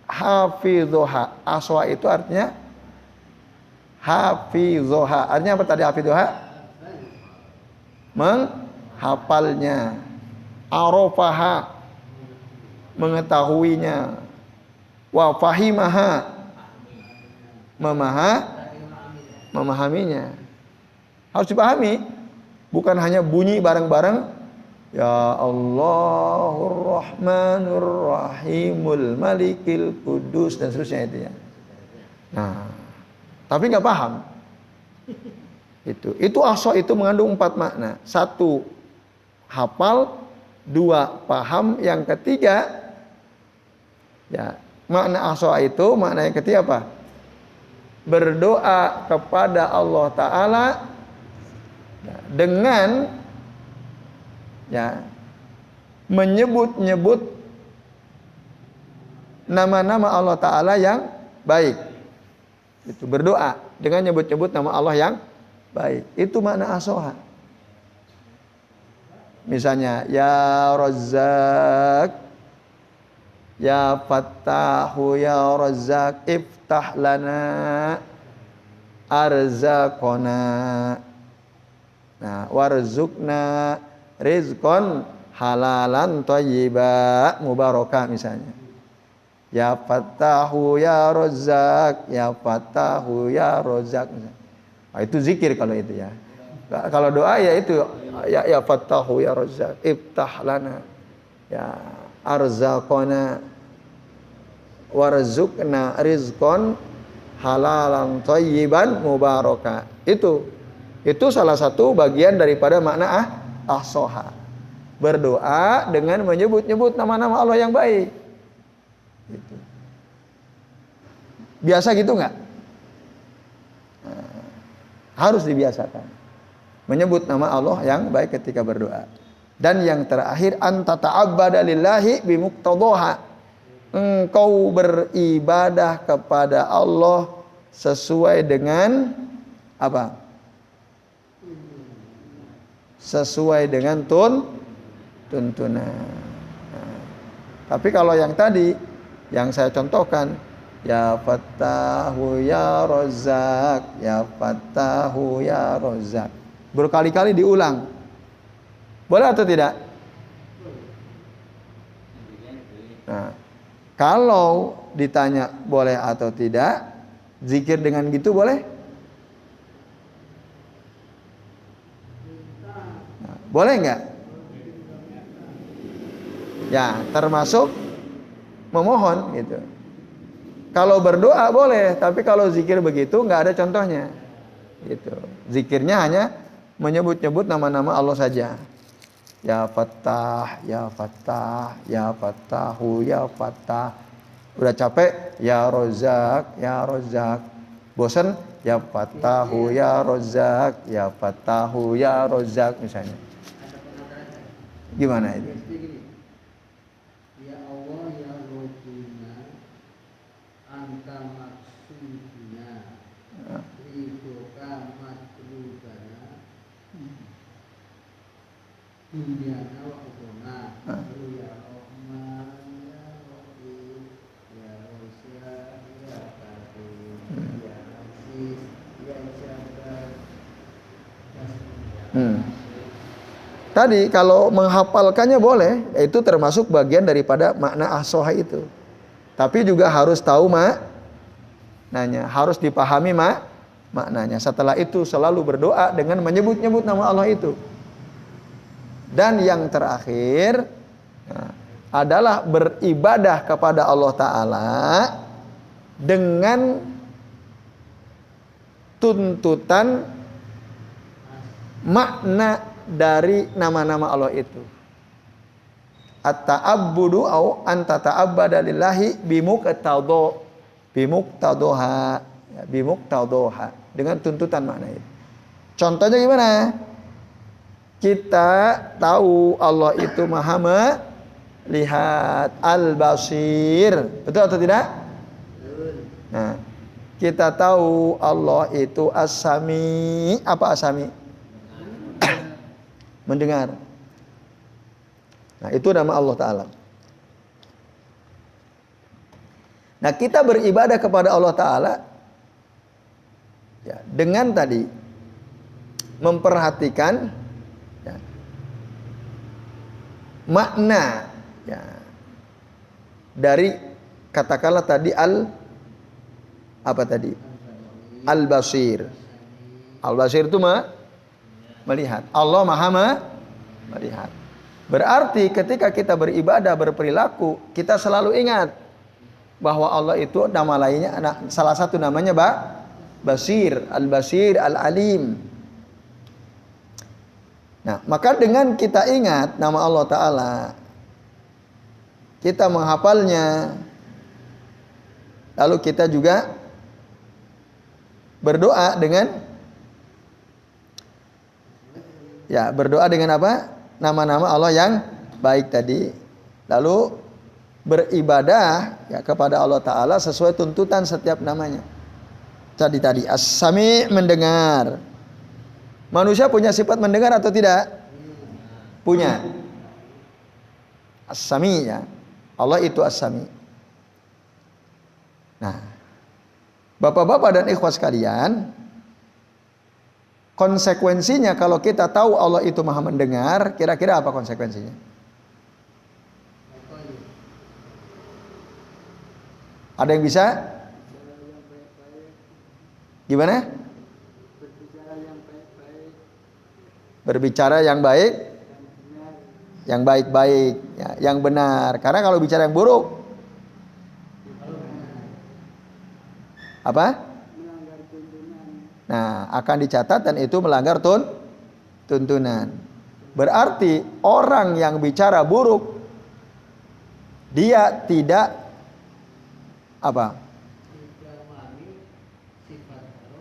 hafidhoha. Aswa itu artinya hafidhoha. Artinya apa tadi hafidhoha? Menghafalnya. Arofaha, mengetahuinya. Wa fahimaha, memahaminya. Harus dipahami, bukan hanya bunyi bareng-bareng ya Allahur Rahmanur Rahimul Malikil Kudus dan seterusnya itu ya. Nah, tapi nggak paham. Itu ahsa itu mengandung 4 makna. 1, hafal. 2, paham. Yang ketiga, ya, makna ahsa itu, makna yang ketiga apa? Berdoa kepada Allah Ta'ala dengan ya menyebut-nyebut nama-nama Allah Ta'ala yang baik. Itu berdoa dengan nyebut-nyebut nama Allah yang baik. Itu makna ahsa. Misalnya ya Razzaq, ya Fattahu, ya Razzaq, iftah lana arzaqona. Nah, warzuqna rizqan halalan thayyiba mubarakah misalnya. Ya Fattahu ya Razzaq, ya Fattahu ya Razzaq. Nah, itu zikir kalau itu ya. Kalau doa ya itu ya Fattahu ya Razzaq, iftah lana ya arzaqana warzuqna rizqan halalan thayyiban mubarakah. Itu salah satu bagian daripada makna ahsoha. Berdoa dengan menyebut-nyebut nama-nama Allah yang baik. Gitu. Biasa gitu nggak? Nah, harus dibiasakan menyebut nama Allah yang baik ketika berdoa. Dan yang terakhir, anta ta'abbada lillahi bimuqtadhaha. Engkau beribadah kepada Allah sesuai dengan apa? Sesuai dengan tuntunan. Nah, tapi kalau yang tadi yang saya contohkan, ya Fattahu ya Razzaq, ya Fattahu ya Razzaq, berkali-kali diulang. Boleh atau tidak? Nah, kalau ditanya boleh atau tidak, zikir dengan gitu boleh? Nah, boleh enggak? Ya, termasuk memohon gitu. Kalau berdoa boleh, tapi kalau zikir begitu nggak ada contohnya. Gitu. Zikirnya hanya menyebut-nyebut nama-nama Allah saja. Ya Fattah, ya Fattah, ya Fattahu, ya Fattah. Udah capek, ya Razzaq, ya Razzaq. Bosan, ya Fattahu, ya Razzaq, ya Fattahu, ya Razzaq misalnya. Gimana itu? Ya Allah, ya Rabbuna, Anta maksuduna, Ridhoka matlubana, Dunyana wa ukhuna, Ya Rahman, Ya Rahim, Ya Razzaq, Ya Qadir, Ya Aziz, Ya Jabbar. Tadi kalau menghafalkannya boleh, itu termasuk bagian daripada makna ahsoha itu. Tapi juga harus tahu maknanya, harus dipahami maknanya. Setelah itu selalu berdoa dengan menyebut-nyebut nama Allah itu. Dan yang terakhir adalah beribadah kepada Allah Ta'ala dengan tuntutan makna dari nama-nama Allah itu. At-ta'abbudu au anta ta'abbada lillahi bimuqtadhaha dengan tuntutan makna itu. Contohnya gimana? Kita tahu Allah itu Maha melihat, Al-Basir. Betul atau tidak? Nah, kita tahu Allah itu As-Sami. Apa As-Sami? Mendengar. Nah, itu nama Allah Ta'ala. Nah, kita beribadah kepada Allah Ta'ala ya, dengan tadi memperhatikan ya, makna ya, dari katakanlah tadi apa tadi? Al-Basir. Al-Basir itu melihat. Allah Maha melihat. Berarti ketika kita beribadah, berperilaku, kita selalu ingat bahwa Allah itu nama lainnya, salah satu namanya Basir, Al-Basir, Al-Alim. Nah, maka dengan kita ingat nama Allah Ta'ala, kita menghafalnya, lalu kita juga berdoa dengan apa? Nama-nama Allah yang baik tadi. Lalu beribadah ya kepada Allah Ta'ala sesuai tuntutan setiap namanya. Tadi As-Sami, mendengar. Manusia punya sifat mendengar atau tidak? Punya. As-Sami ya. Allah itu As-Sami. Nah, Bapak-bapak dan ikhwas sekalian, konsekuensinya kalau kita tahu Allah itu Maha mendengar, kira-kira apa konsekuensinya? Ada yang bisa? Gimana? Berbicara yang baik, yang baik-baik, ya, yang benar. Karena kalau bicara yang buruk, apa? Nah, akan dicatat dan itu melanggar tuntunan. Berarti orang yang bicara buruk, dia tidak apa?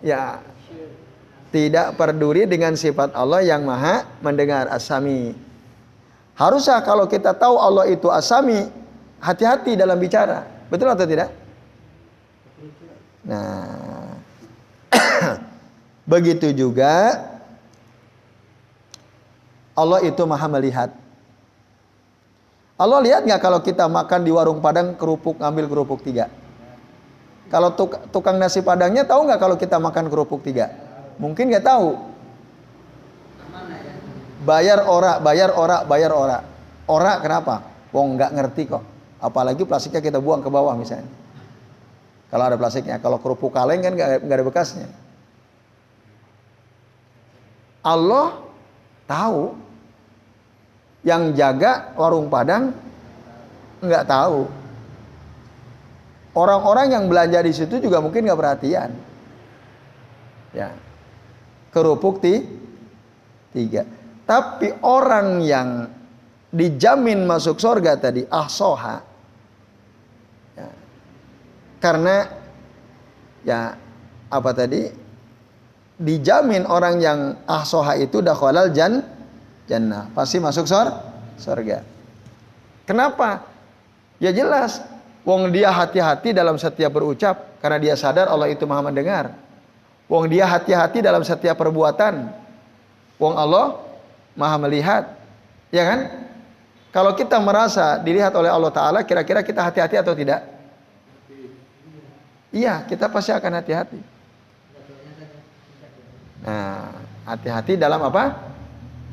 Ya, tidak peduli dengan sifat Allah yang Maha mendengar, As-Sami. Harusnya kalau kita tahu Allah itu As-Sami, hati-hati dalam bicara. Betul atau tidak? Nah, begitu juga Allah itu Maha melihat. Allah lihat nggak kalau kita makan di warung Padang kerupuk, ngambil kerupuk 3? Kalau tukang nasi Padangnya tahu nggak kalau kita makan kerupuk 3? Mungkin nggak tahu. Bayar ora. Ora kenapa? Wong nggak ngerti kok. Apalagi plastiknya kita buang ke bawah misalnya. Kalau ada plastiknya, kalau kerupuk kaleng kan nggak ada bekasnya. Allah tahu, yang jaga warung Padang nggak tahu. Orang-orang yang belanja di situ juga mungkin nggak perhatian. Ya, kerupuk 3. Tapi orang yang dijamin masuk surga tadi, ahsoha. Ya. Karena ya apa tadi? Dijamin orang yang ahsoha itu dakhalal jannah, pasti masuk surga. Kenapa? Ya jelas, wong dia hati-hati dalam setiap berucap karena dia sadar Allah itu Maha mendengar. Wong dia hati-hati dalam setiap perbuatan. Wong Allah Maha melihat. Ya kan? Kalau kita merasa dilihat oleh Allah Ta'ala, kira-kira kita hati-hati atau tidak? Iya, kita pasti akan hati-hati. Nah, hati-hati dalam apa?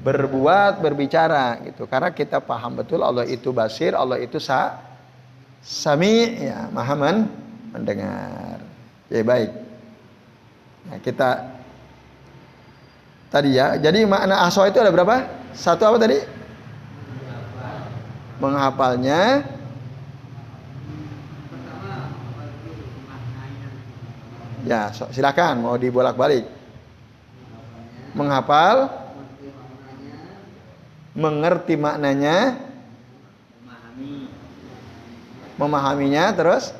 Berbuat, berbicara gitu. Karena kita paham betul Allah itu Basir, Allah itu Sami, ya, Maha mendengar. Oke, baik. Nah, kita tadi ya. Jadi makna ahsa itu ada berapa? Satu apa tadi? Menghafalnya. Ya, silakan mau dibolak-balik. Menghafal, mengerti maknanya, memahaminya, terus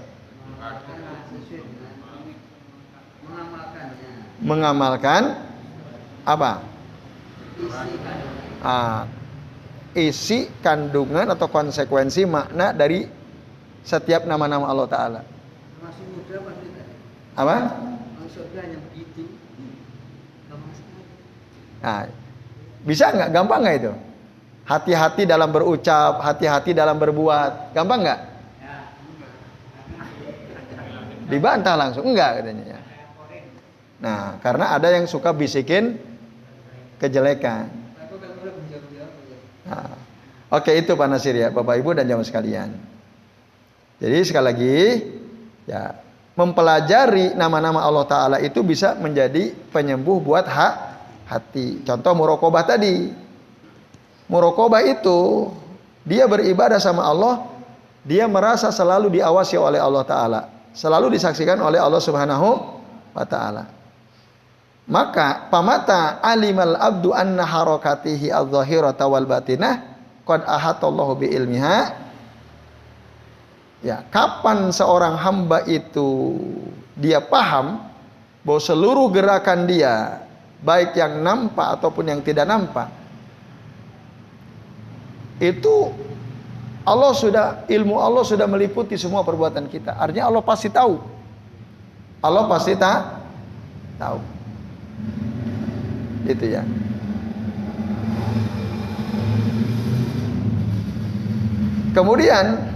mengamalkan apa? Isi kandungan atau konsekuensi makna dari setiap nama-nama Allah Ta'ala. Apa? Nah, bisa nggak? Gampang nggak itu? Hati-hati dalam berucap, hati-hati dalam berbuat. Gampang nggak? Dibantah langsung, enggak katanya. Nah, karena ada yang suka bisikin kejelekan. Nah, oke, itu Pak Nasir ya, Bapak Ibu dan jamaah sekalian. Jadi sekali lagi, ya, mempelajari nama-nama Allah Ta'ala itu bisa menjadi penyembuh buat hati. Contoh muraqabah tadi. Muraqabah itu dia beribadah sama Allah, dia merasa selalu diawasi oleh Allah Ta'ala, selalu disaksikan oleh Allah Subhanahu wa Ta'ala. Maka pamata alimal abdu anna harakatihi adh-dhahirata wal batinah qad ahatallahu bi ilmiha. Ya, kapan seorang hamba itu dia paham bahwa seluruh gerakan dia, baik yang nampak ataupun yang tidak nampak, itu ilmu Allah sudah meliputi semua perbuatan kita. Artinya Allah pasti tahu. Allah pasti tahu. Itu ya. Kemudian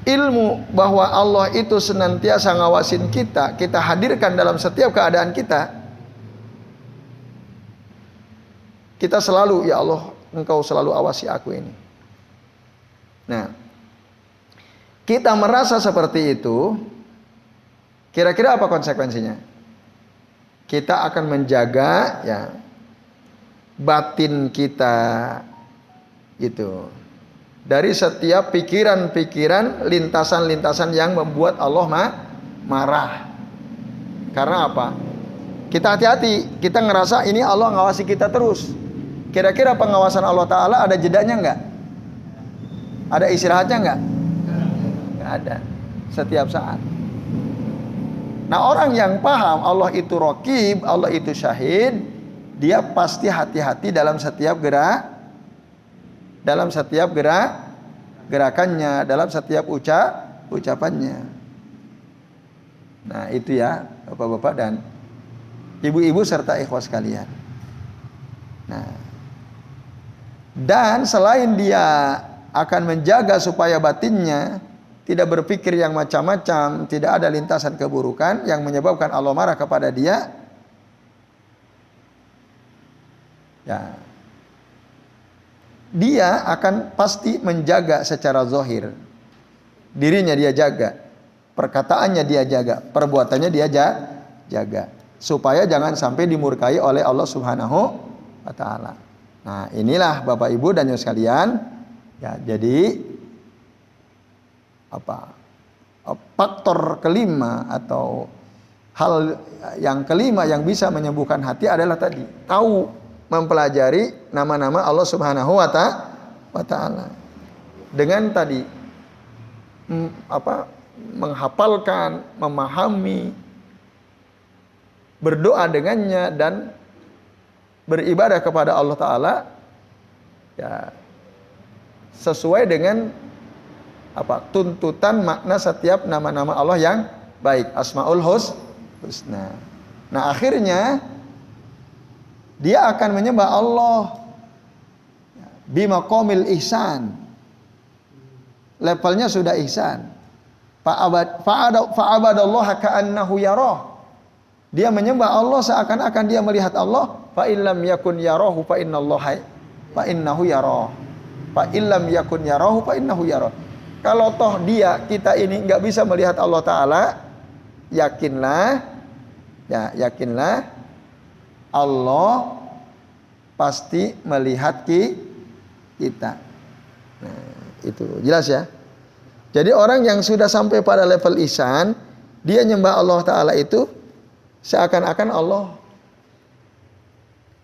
ilmu bahwa Allah itu senantiasa ngawasin kita, kita hadirkan dalam setiap keadaan kita. Kita selalu, ya Allah, Engkau selalu awasi aku ini. Nah, kita merasa seperti itu, kira-kira apa konsekuensinya? Kita akan menjaga ya batin kita gitu. Dari setiap pikiran-pikiran, lintasan-lintasan yang membuat Allah marah. Karena apa? Kita hati-hati, kita ngerasa ini Allah ngawasi kita terus. Kira-kira pengawasan Allah Ta'ala ada jedanya enggak? Ada istirahatnya enggak? Enggak ada. Setiap saat. Nah, orang yang paham Allah itu Raqib, Allah itu Syahid, dia pasti hati-hati dalam setiap gerakannya, dalam setiap ucapannya. Nah, itu ya Bapak-bapak dan ibu-ibu serta ikhwas sekalian. Nah, dan selain dia akan menjaga supaya batinnya tidak berpikir yang macam-macam, tidak ada lintasan keburukan yang menyebabkan Allah marah kepada dia, ya, dia akan pasti menjaga secara zahir. Dirinya dia jaga, perkataannya dia jaga, perbuatannya dia jaga, supaya jangan sampai dimurkai oleh Allah Subhanahu wa Ta'ala. Nah, inilah Bapak Ibu dan Ibu sekalian, ya, jadi faktor kelima atau hal yang kelima yang bisa menyembuhkan hati adalah tadi, tahu, mempelajari nama-nama Allah Subhanahu wa Ta'ala. Dengan tadi menghafalkan, memahami, berdoa dengannya dan beribadah kepada Allah Ta'ala, ya, sesuai dengan tuntutan makna setiap nama-nama Allah yang baik, Asmaul Husna. Nah, akhirnya dia akan menyembah Allah bimaqamil ihsan. Levelnya sudah ihsan. Fa'abadallaha ka'annahu yarah. Dia menyembah Allah seakan-akan dia melihat Allah. Fa illam yakun yarahu fa innahu yarah. Fa illam yakun yarahu fa innahu yarah. Kalau toh kita ini nggak bisa melihat Allah Ta'ala, yakinlah Allah pasti melihat kita. Nah, itu jelas ya. Jadi orang yang sudah sampai pada level ihsan, dia nyembah Allah Ta'ala itu seakan-akan Allah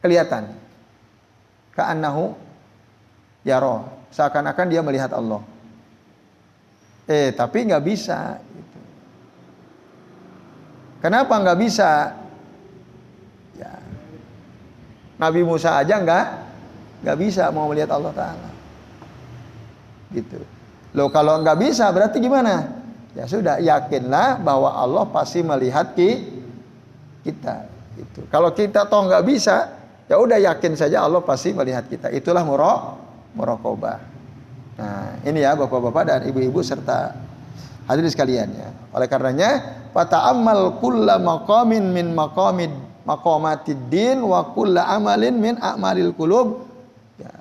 kelihatan. Ka'annahu yara, seakan-akan dia melihat Allah. Tapi nggak bisa. Kenapa nggak bisa? Ya, Nabi Musa aja nggak bisa mau melihat Allah Ta'ala. Gitu. Loh, kalau nggak bisa berarti gimana? Ya sudah, yakinlah bahwa Allah pasti melihat kita. Gitu. Kalau kita toh nggak bisa, ya udah yakin saja Allah pasti melihat kita. Itulah muraqabah. Nah, ini ya Bapak-bapak dan Ibu-ibu serta hadirin sekalian ya. Oleh karenanya, fata'ammal kulla maqamin min maqamatid din wa kulla amalin min a'malil qulub. Ya.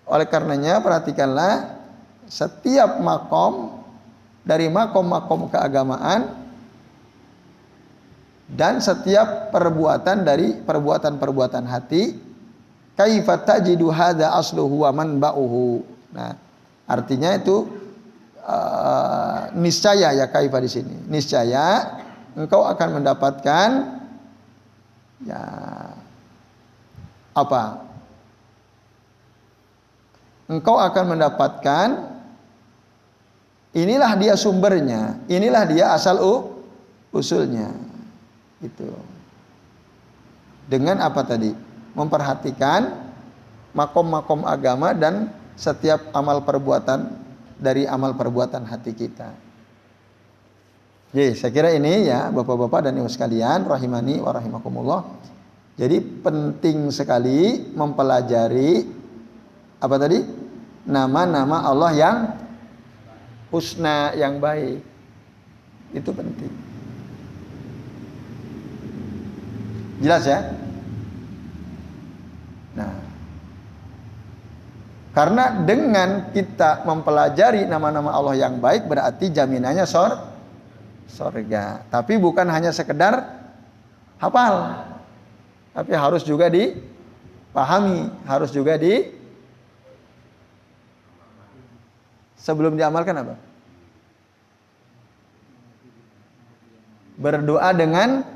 Oleh karenanya perhatikanlah setiap makom dari makom-makom keagamaan dan setiap perbuatan dari perbuatan-perbuatan hati. Kaifa tajidu hadza asluhu wa manba'uhu. Nah, artinya itu niscaya ya, kaifa di sini. Niscaya engkau akan mendapatkan ya apa? Engkau akan mendapatkan, inilah dia sumbernya, inilah dia asal usulnya. Itu. Dengan apa tadi? Memperhatikan makom-makom agama dan setiap amal perbuatan dari amal perbuatan hati kita. Jadi saya kira ini ya Bapak-bapak dan Ibu sekalian rahimani wa rahimakumullah. Jadi penting sekali mempelajari apa tadi? Nama-nama Allah yang husna, yang baik. Itu penting. Jelas ya? Nah, karena dengan kita mempelajari nama-nama Allah yang baik berarti jaminannya surga. Tapi bukan hanya sekedar hafal, tapi harus juga dipahami, harus juga sebelum diamalkan apa? Berdoa dengan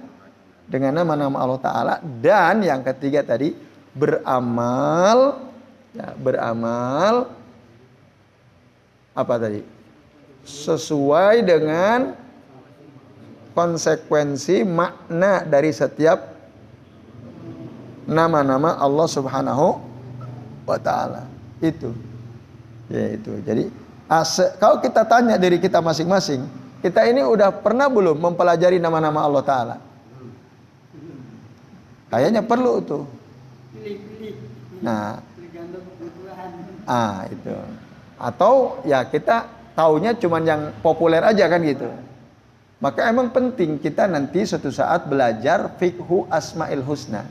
nama-nama Allah Ta'ala. Dan yang ketiga tadi, beramal ya, beramal apa tadi? Sesuai dengan konsekuensi makna dari setiap nama-nama Allah Subhanahu wa Ta'ala. Itu. Yaitu. Jadi kalau kita tanya diri kita masing-masing, kita ini udah pernah belum mempelajari nama-nama Allah Ta'ala? Kayaknya perlu tuh. Nah, itu. Atau ya kita taunya cuman yang populer aja kan gitu. Maka emang penting kita nanti suatu saat belajar fiqhu asma'il husna.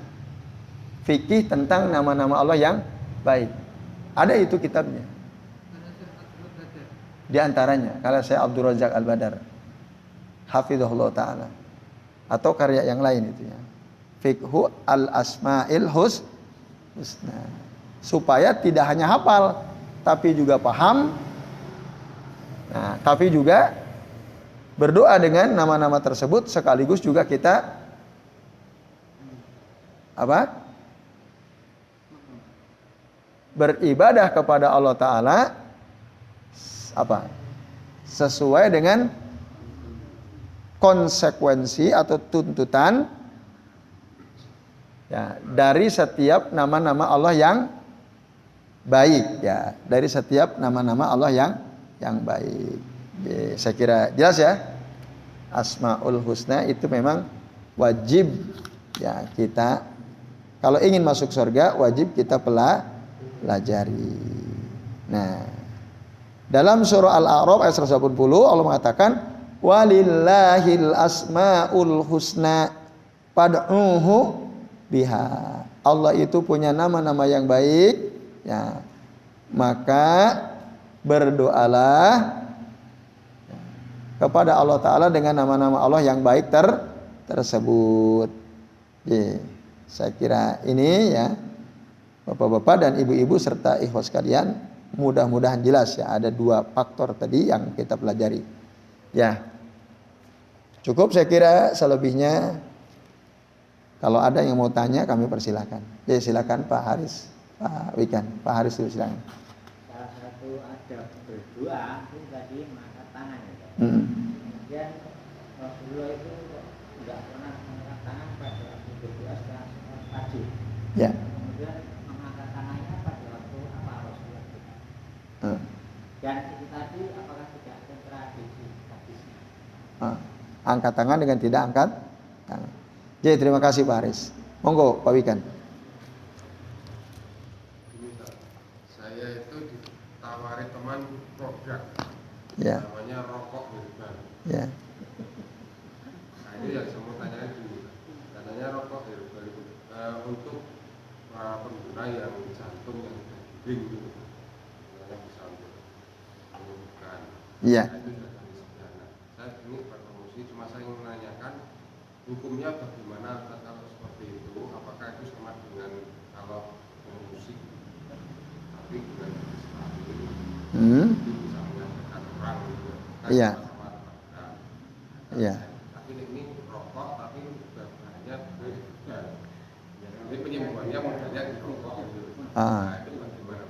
Fikih tentang nama-nama Allah yang baik. Ada itu kitabnya. Di antaranya kalau saya Abdul Razak Al-Badar, hafizahullah taala, atau karya yang lain itu ya, Fiqhu al-Asma'il Husna, supaya tidak hanya hafal tapi juga paham. Nah, tapi juga berdoa dengan nama-nama tersebut, sekaligus juga kita apa? Beribadah kepada Allah Ta'ala apa? Sesuai dengan konsekuensi atau tuntutan ya, dari setiap nama-nama Allah yang baik ya, dari setiap nama-nama Allah yang baik. Saya kira jelas ya. Asmaul Husna itu memang wajib ya, kita kalau ingin masuk surga wajib kita pelajari. Nah, dalam surah Al-A'raf ayat 180 Allah mengatakan walillahil asmaul husna fad'uhu biha. Allah itu punya nama-nama yang baik ya. Maka berdoalah kepada Allah Ta'ala dengan nama-nama Allah yang baik tersebut. Saya kira ini ya Bapak-bapak dan ibu-ibu serta ikhwas sekalian, mudah-mudahan jelas ya. Ada dua faktor tadi yang kita pelajari. Ya, cukup saya kira. Selebihnya kalau ada yang mau tanya kami persilahkan. Silakan Pak Haris, Pak Wikan, Pak Haris dulu silakan. Salah satu adab berdoa itu tadi mengangkat tangan. Kemudian Rasulullah itu tidak pernah mengangkat tangan pada waktu berdoa setelah sholat wajib. Ya. Kemudian mengangkat tangannya pada waktu apa Rasulullah? Dan itu tadi apakah tidak kontradiksi hadisnya? Angkat tangan dengan tidak angkat tangan. Jadi terima kasih Pak Haris. Monggo Pak Wikan. Saya itu ditawari teman produk Ya. namanya rokok herbal. Ya. Nah ini yang saya mau tanya dulu. Katanya rokok herbal itu untuk pengguna yang jantung yang daging gitu, yang bisa Iya. Nah, itu sudah jenis pidana. Saya ini berpromosi, cuma saya ingin menanyakan hukumnya bagaimana kalau seperti itu, apakah itu sama dengan kalau promosi tapi dengan jenis lain itu bisa menyampaikan orang gitu kan, Iya. sama-sama terhadap. Iya. Tapi ini rokok tapi bahannya berbeda. Jadi penyembuhannya modelnya di rokok gitu. Nah, itu bagaimana?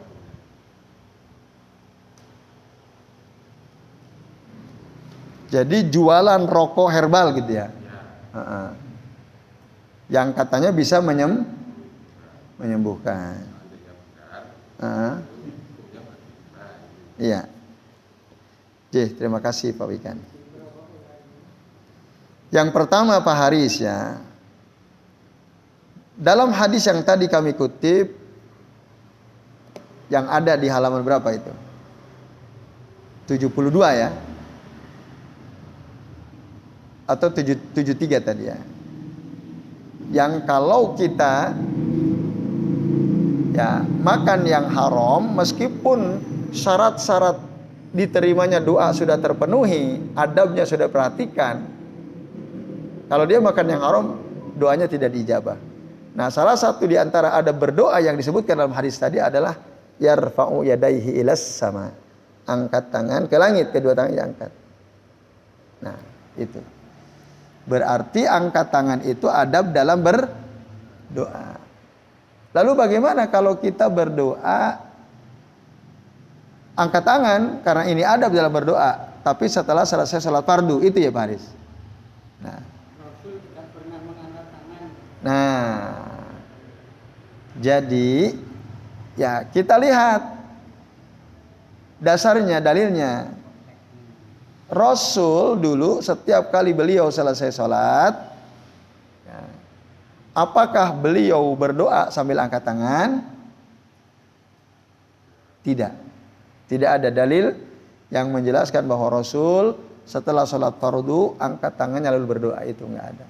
Jadi jualan rokok herbal gitu ya. Ya. Yang katanya bisa menyembuhkan. Iya. Terima kasih Pak Wikan. Yang pertama Pak Haris ya. Dalam hadis yang tadi kami kutip, yang ada di halaman berapa itu? 72 ya. Atau 73 tadi ya. Yang kalau kita ya makan yang haram, meskipun syarat-syarat diterimanya doa sudah terpenuhi, adabnya sudah perhatikan, kalau dia makan yang haram, doanya tidak diijabah. Nah, salah satu di antara adab berdoa yang disebutkan dalam hadis tadi adalah yarfa'u yadaihi ilas sama, angkat tangan ke langit, kedua tangan diangkat. Nah, itu berarti angkat tangan itu adab dalam berdoa. Lalu bagaimana kalau kita berdoa angkat tangan, karena ini adab dalam berdoa, tapi setelah selesai salat fardu, itu ya Pak Haris. Nah, Rasul tidak pernah mengangkat tangan. nah, jadi ya kita lihat dasarnya, dalilnya. Rasul dulu setiap kali beliau selesai sholat, ya, apakah beliau berdoa sambil angkat tangan? Tidak. Tidak ada dalil yang menjelaskan bahwa Rasul setelah sholat fardu angkat tangannya lalu berdoa, itu nggak ada.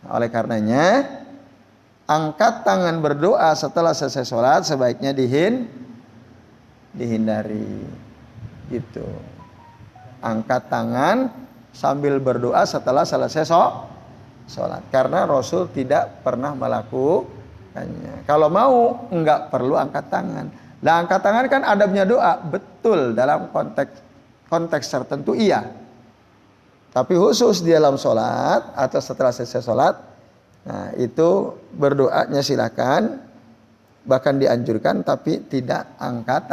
Nah, oleh karenanya angkat tangan berdoa setelah selesai sholat sebaiknya dihindari. Gitu. Angkat tangan sambil berdoa setelah selesai sholat. Karena Rasul tidak pernah melakukannya. Kalau mau, enggak perlu angkat tangan. Nah, angkat tangan kan adabnya doa. Betul, dalam konteks tertentu iya. Tapi khusus di dalam sholat atau setelah selesai sholat, nah itu berdoanya silakan. Bahkan dianjurkan, tapi tidak angkat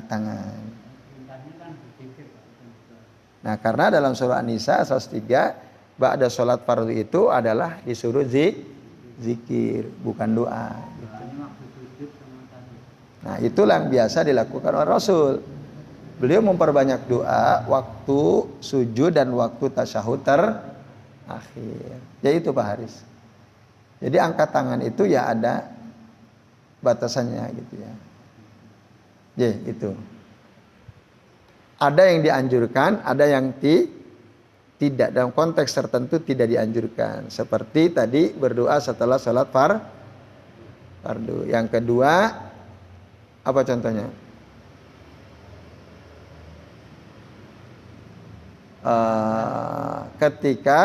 tangan. Nah, karena dalam surah An-Nisa 103 ba'da sholat fardu itu adalah disuruh zikir, bukan doa gitu. Nah, itulah yang biasa dilakukan oleh Rasul. Beliau memperbanyak doa waktu sujud dan waktu tasyahud terakhir. Ya itu Pak Haris. Jadi angkat tangan itu ya ada batasannya gitu ya. Ya itu. Ada yang dianjurkan, ada yang tidak. Dalam konteks tertentu tidak dianjurkan. Seperti tadi berdoa setelah sholat fardu. Yang kedua, apa contohnya? Ketika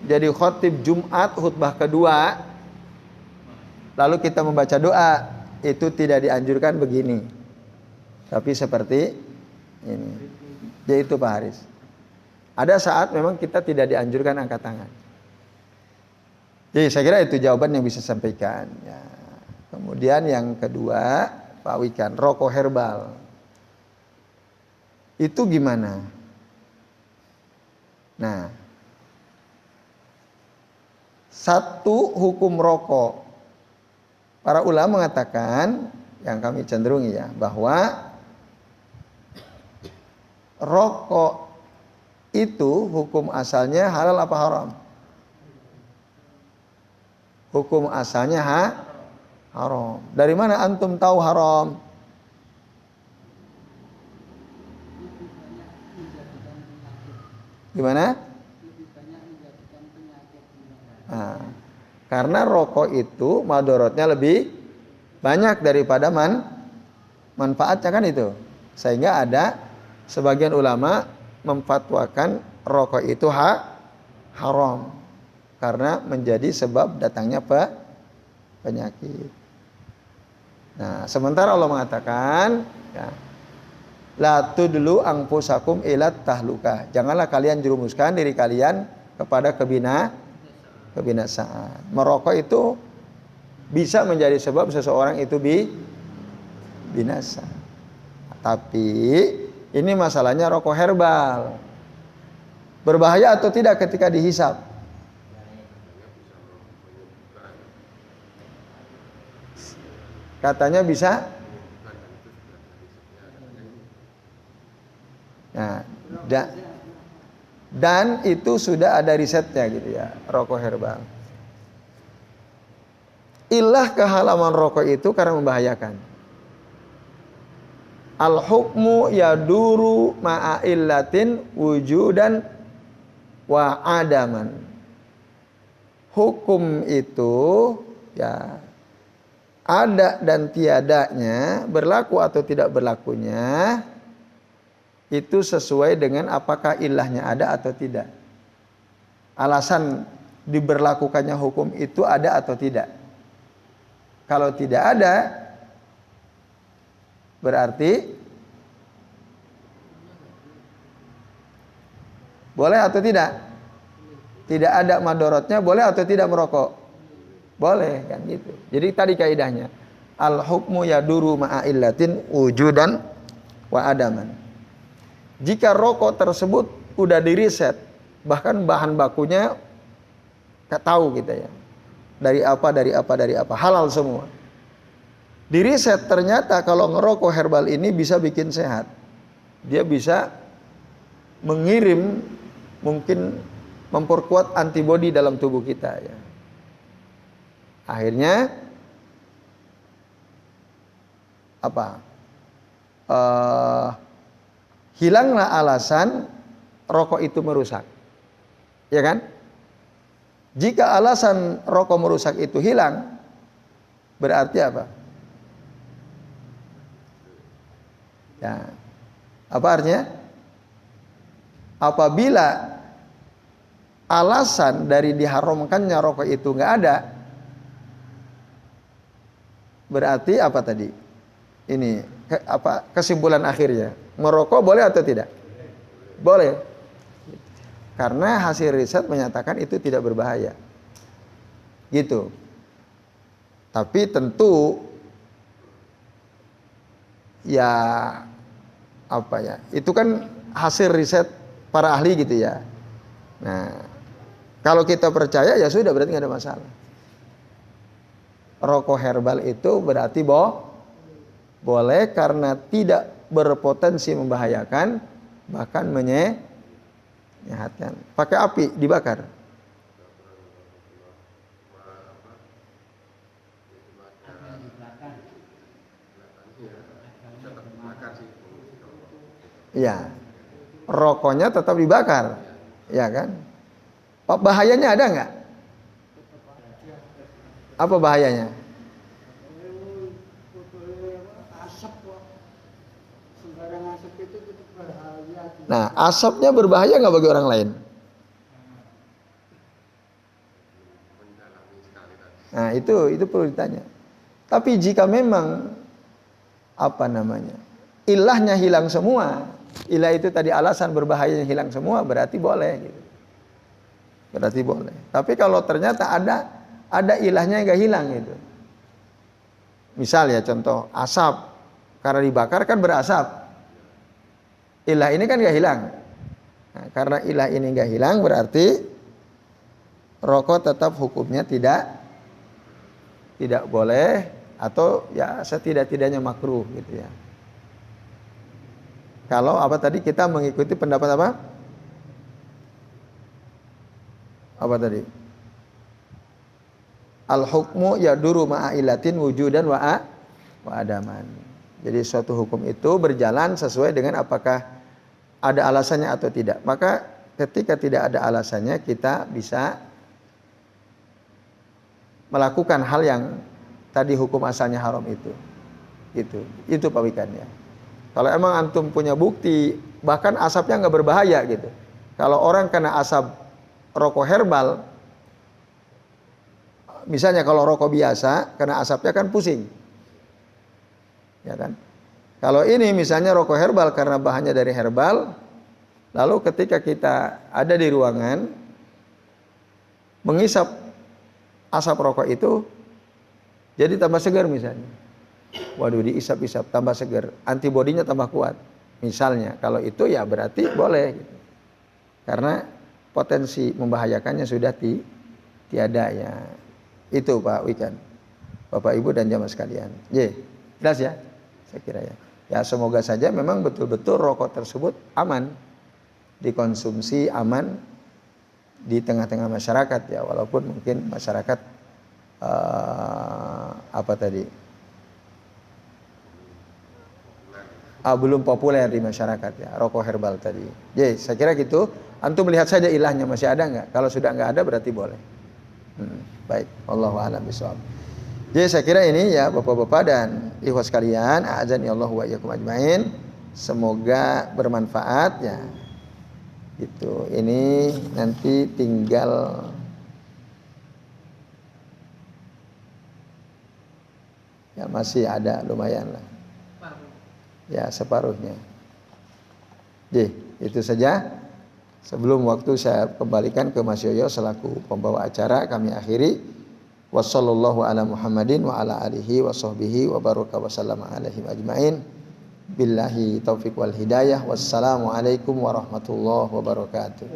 jadi khotib Jumat khutbah kedua, lalu kita membaca doa, itu tidak dianjurkan begini. Tapi seperti ini. Yaitu Pak Haris. Ada saat memang kita tidak dianjurkan angkat tangan. Jadi saya kira itu jawaban yang bisa sampaikan. Ya. Kemudian yang kedua, Pak Wikan, rokok herbal. Itu gimana? Nah, satu hukum rokok. Para ulama mengatakan, yang kami cenderungi ya, bahwa rokok itu hukum asalnya halal apa haram? Hukum asalnya haram. Dari mana antum tahu haram? Gimana? Nah, karena rokok itu madorotnya lebih banyak daripada manfaatnya kan itu. Sehingga ada sebagian ulama memfatwakan rokok itu haram karena menjadi sebab datangnya penyakit. Nah, sementara Allah mengatakan, ya, la tudlu anfusakum ila tahluka. Janganlah kalian jerumuskan diri kalian kepada kebinasaan. Merokok itu bisa menjadi sebab seseorang itu binasa. Tapi ini masalahnya rokok herbal. Berbahaya atau tidak ketika dihisap? Katanya bisa. Nah, dan itu sudah ada risetnya gitu ya, rokok herbal. Ilah kehalaman rokok itu karena membahayakan. Al-hukmu yaduru ma'a illatin wujudan wa adaman. Hukum itu ya ada dan tiadanya, berlaku atau tidak berlakunya itu sesuai dengan apakah ilahnya ada atau tidak. Alasan diberlakukannya hukum itu ada atau tidak. Kalau tidak ada, berarti boleh atau tidak? Tidak ada madorotnya, boleh atau tidak merokok? Boleh kan gitu. Jadi tadi kaidahnya al-hukmu yaduru ma'a illatin wujudan wa adaman. Jika rokok tersebut udah diriset, bahkan bahan bakunya tak tahu kita ya. Dari apa, halal semua. Diriset ternyata kalau ngerokok herbal ini bisa bikin sehat. Dia bisa mengirim, mungkin memperkuat antibodi dalam tubuh kita ya. Akhirnya hilanglah alasan rokok itu merusak. Ya kan? Jika alasan rokok merusak itu hilang, berarti apa? Ya. Apa artinya? Apabila alasan dari diharamkannya rokok itu nggak ada, berarti apa tadi? Ini kesimpulan akhirnya? Merokok boleh atau tidak? Boleh. Karena hasil riset menyatakan itu tidak berbahaya. Gitu. Tapi tentu ya itu kan hasil riset para ahli gitu ya. Nah, kalau kita percaya ya sudah, berarti nggak ada masalah. Rokok herbal itu berarti boleh karena tidak berpotensi membahayakan, bahkan menyehatkan. Pakai api dibakar. Ya, rokoknya tetap dibakar, ya kan? Bahayanya ada nggak? Apa bahayanya? Nah, asapnya berbahaya nggak bagi orang lain? Nah, itu perlu ditanya. Tapi jika memang ilahnya hilang semua, ilah itu tadi alasan berbahayanya hilang semua, berarti boleh gitu. Berarti boleh. Tapi kalau ternyata ada ilahnya yang nggak hilang gitu. Misal ya contoh asap, karena dibakar kan berasap. Ilah ini kan nggak hilang. Nah, karena ilah ini nggak hilang, berarti rokok tetap hukumnya tidak boleh, atau ya setidak-tidaknya makruh gitu ya. Kalau tadi kita mengikuti pendapat apa? Apa tadi? Al-hukmu yaduru ma'a illatin wujudan wa adaman. Jadi suatu hukum itu berjalan sesuai dengan apakah ada alasannya atau tidak. Maka ketika tidak ada alasannya, kita bisa melakukan hal yang tadi hukum asalnya haram itu. Gitu. Itu Pak Wikan ya. Kalau emang antum punya bukti, bahkan asapnya nggak berbahaya gitu. Kalau orang kena asap rokok herbal, misalnya kalau rokok biasa, kena asapnya kan pusing. Ya kan? Kalau ini misalnya rokok herbal karena bahannya dari herbal, lalu ketika kita ada di ruangan, mengisap asap rokok itu, jadi tambah segar misalnya. Waduh, diisap-isap tambah segar, antibodinya tambah kuat. Misalnya, kalau itu ya berarti boleh. Gitu. Karena potensi membahayakannya sudah tiada ya. Itu Pak Wikan, Bapak Ibu dan jamaah sekalian. Jelas ya, saya kira ya. Ya semoga saja memang betul-betul rokok tersebut aman dikonsumsi, aman di tengah-tengah masyarakat ya. Walaupun mungkin masyarakat belum populer di masyarakat ya, rokok herbal tadi. Jadi saya kira gitu. Antum melihat saja ilahnya masih ada nggak? Kalau sudah nggak ada berarti boleh. Baik, wallahu a'lam bishawab. Jadi saya kira ini ya bapak-bapak dan ikhwas sekalian, a'adzani Allah wa iyyakum ajmain. Semoga bermanfaat ya. Gitu. Ini nanti tinggal ya masih ada lumayan lah. Ya separuhnya. Jadi itu saja. Sebelum waktu saya kembalikan ke Mas Yoyo selaku pembawa acara, kami akhiri. Wassallallahu ala Muhammadin wa ala alihi wa sahbihi wa baraka wa sallama alaihim ajmain. Billahi taufiq wal hidayah. Wassalamualaikum warahmatullahi wabarakatuh.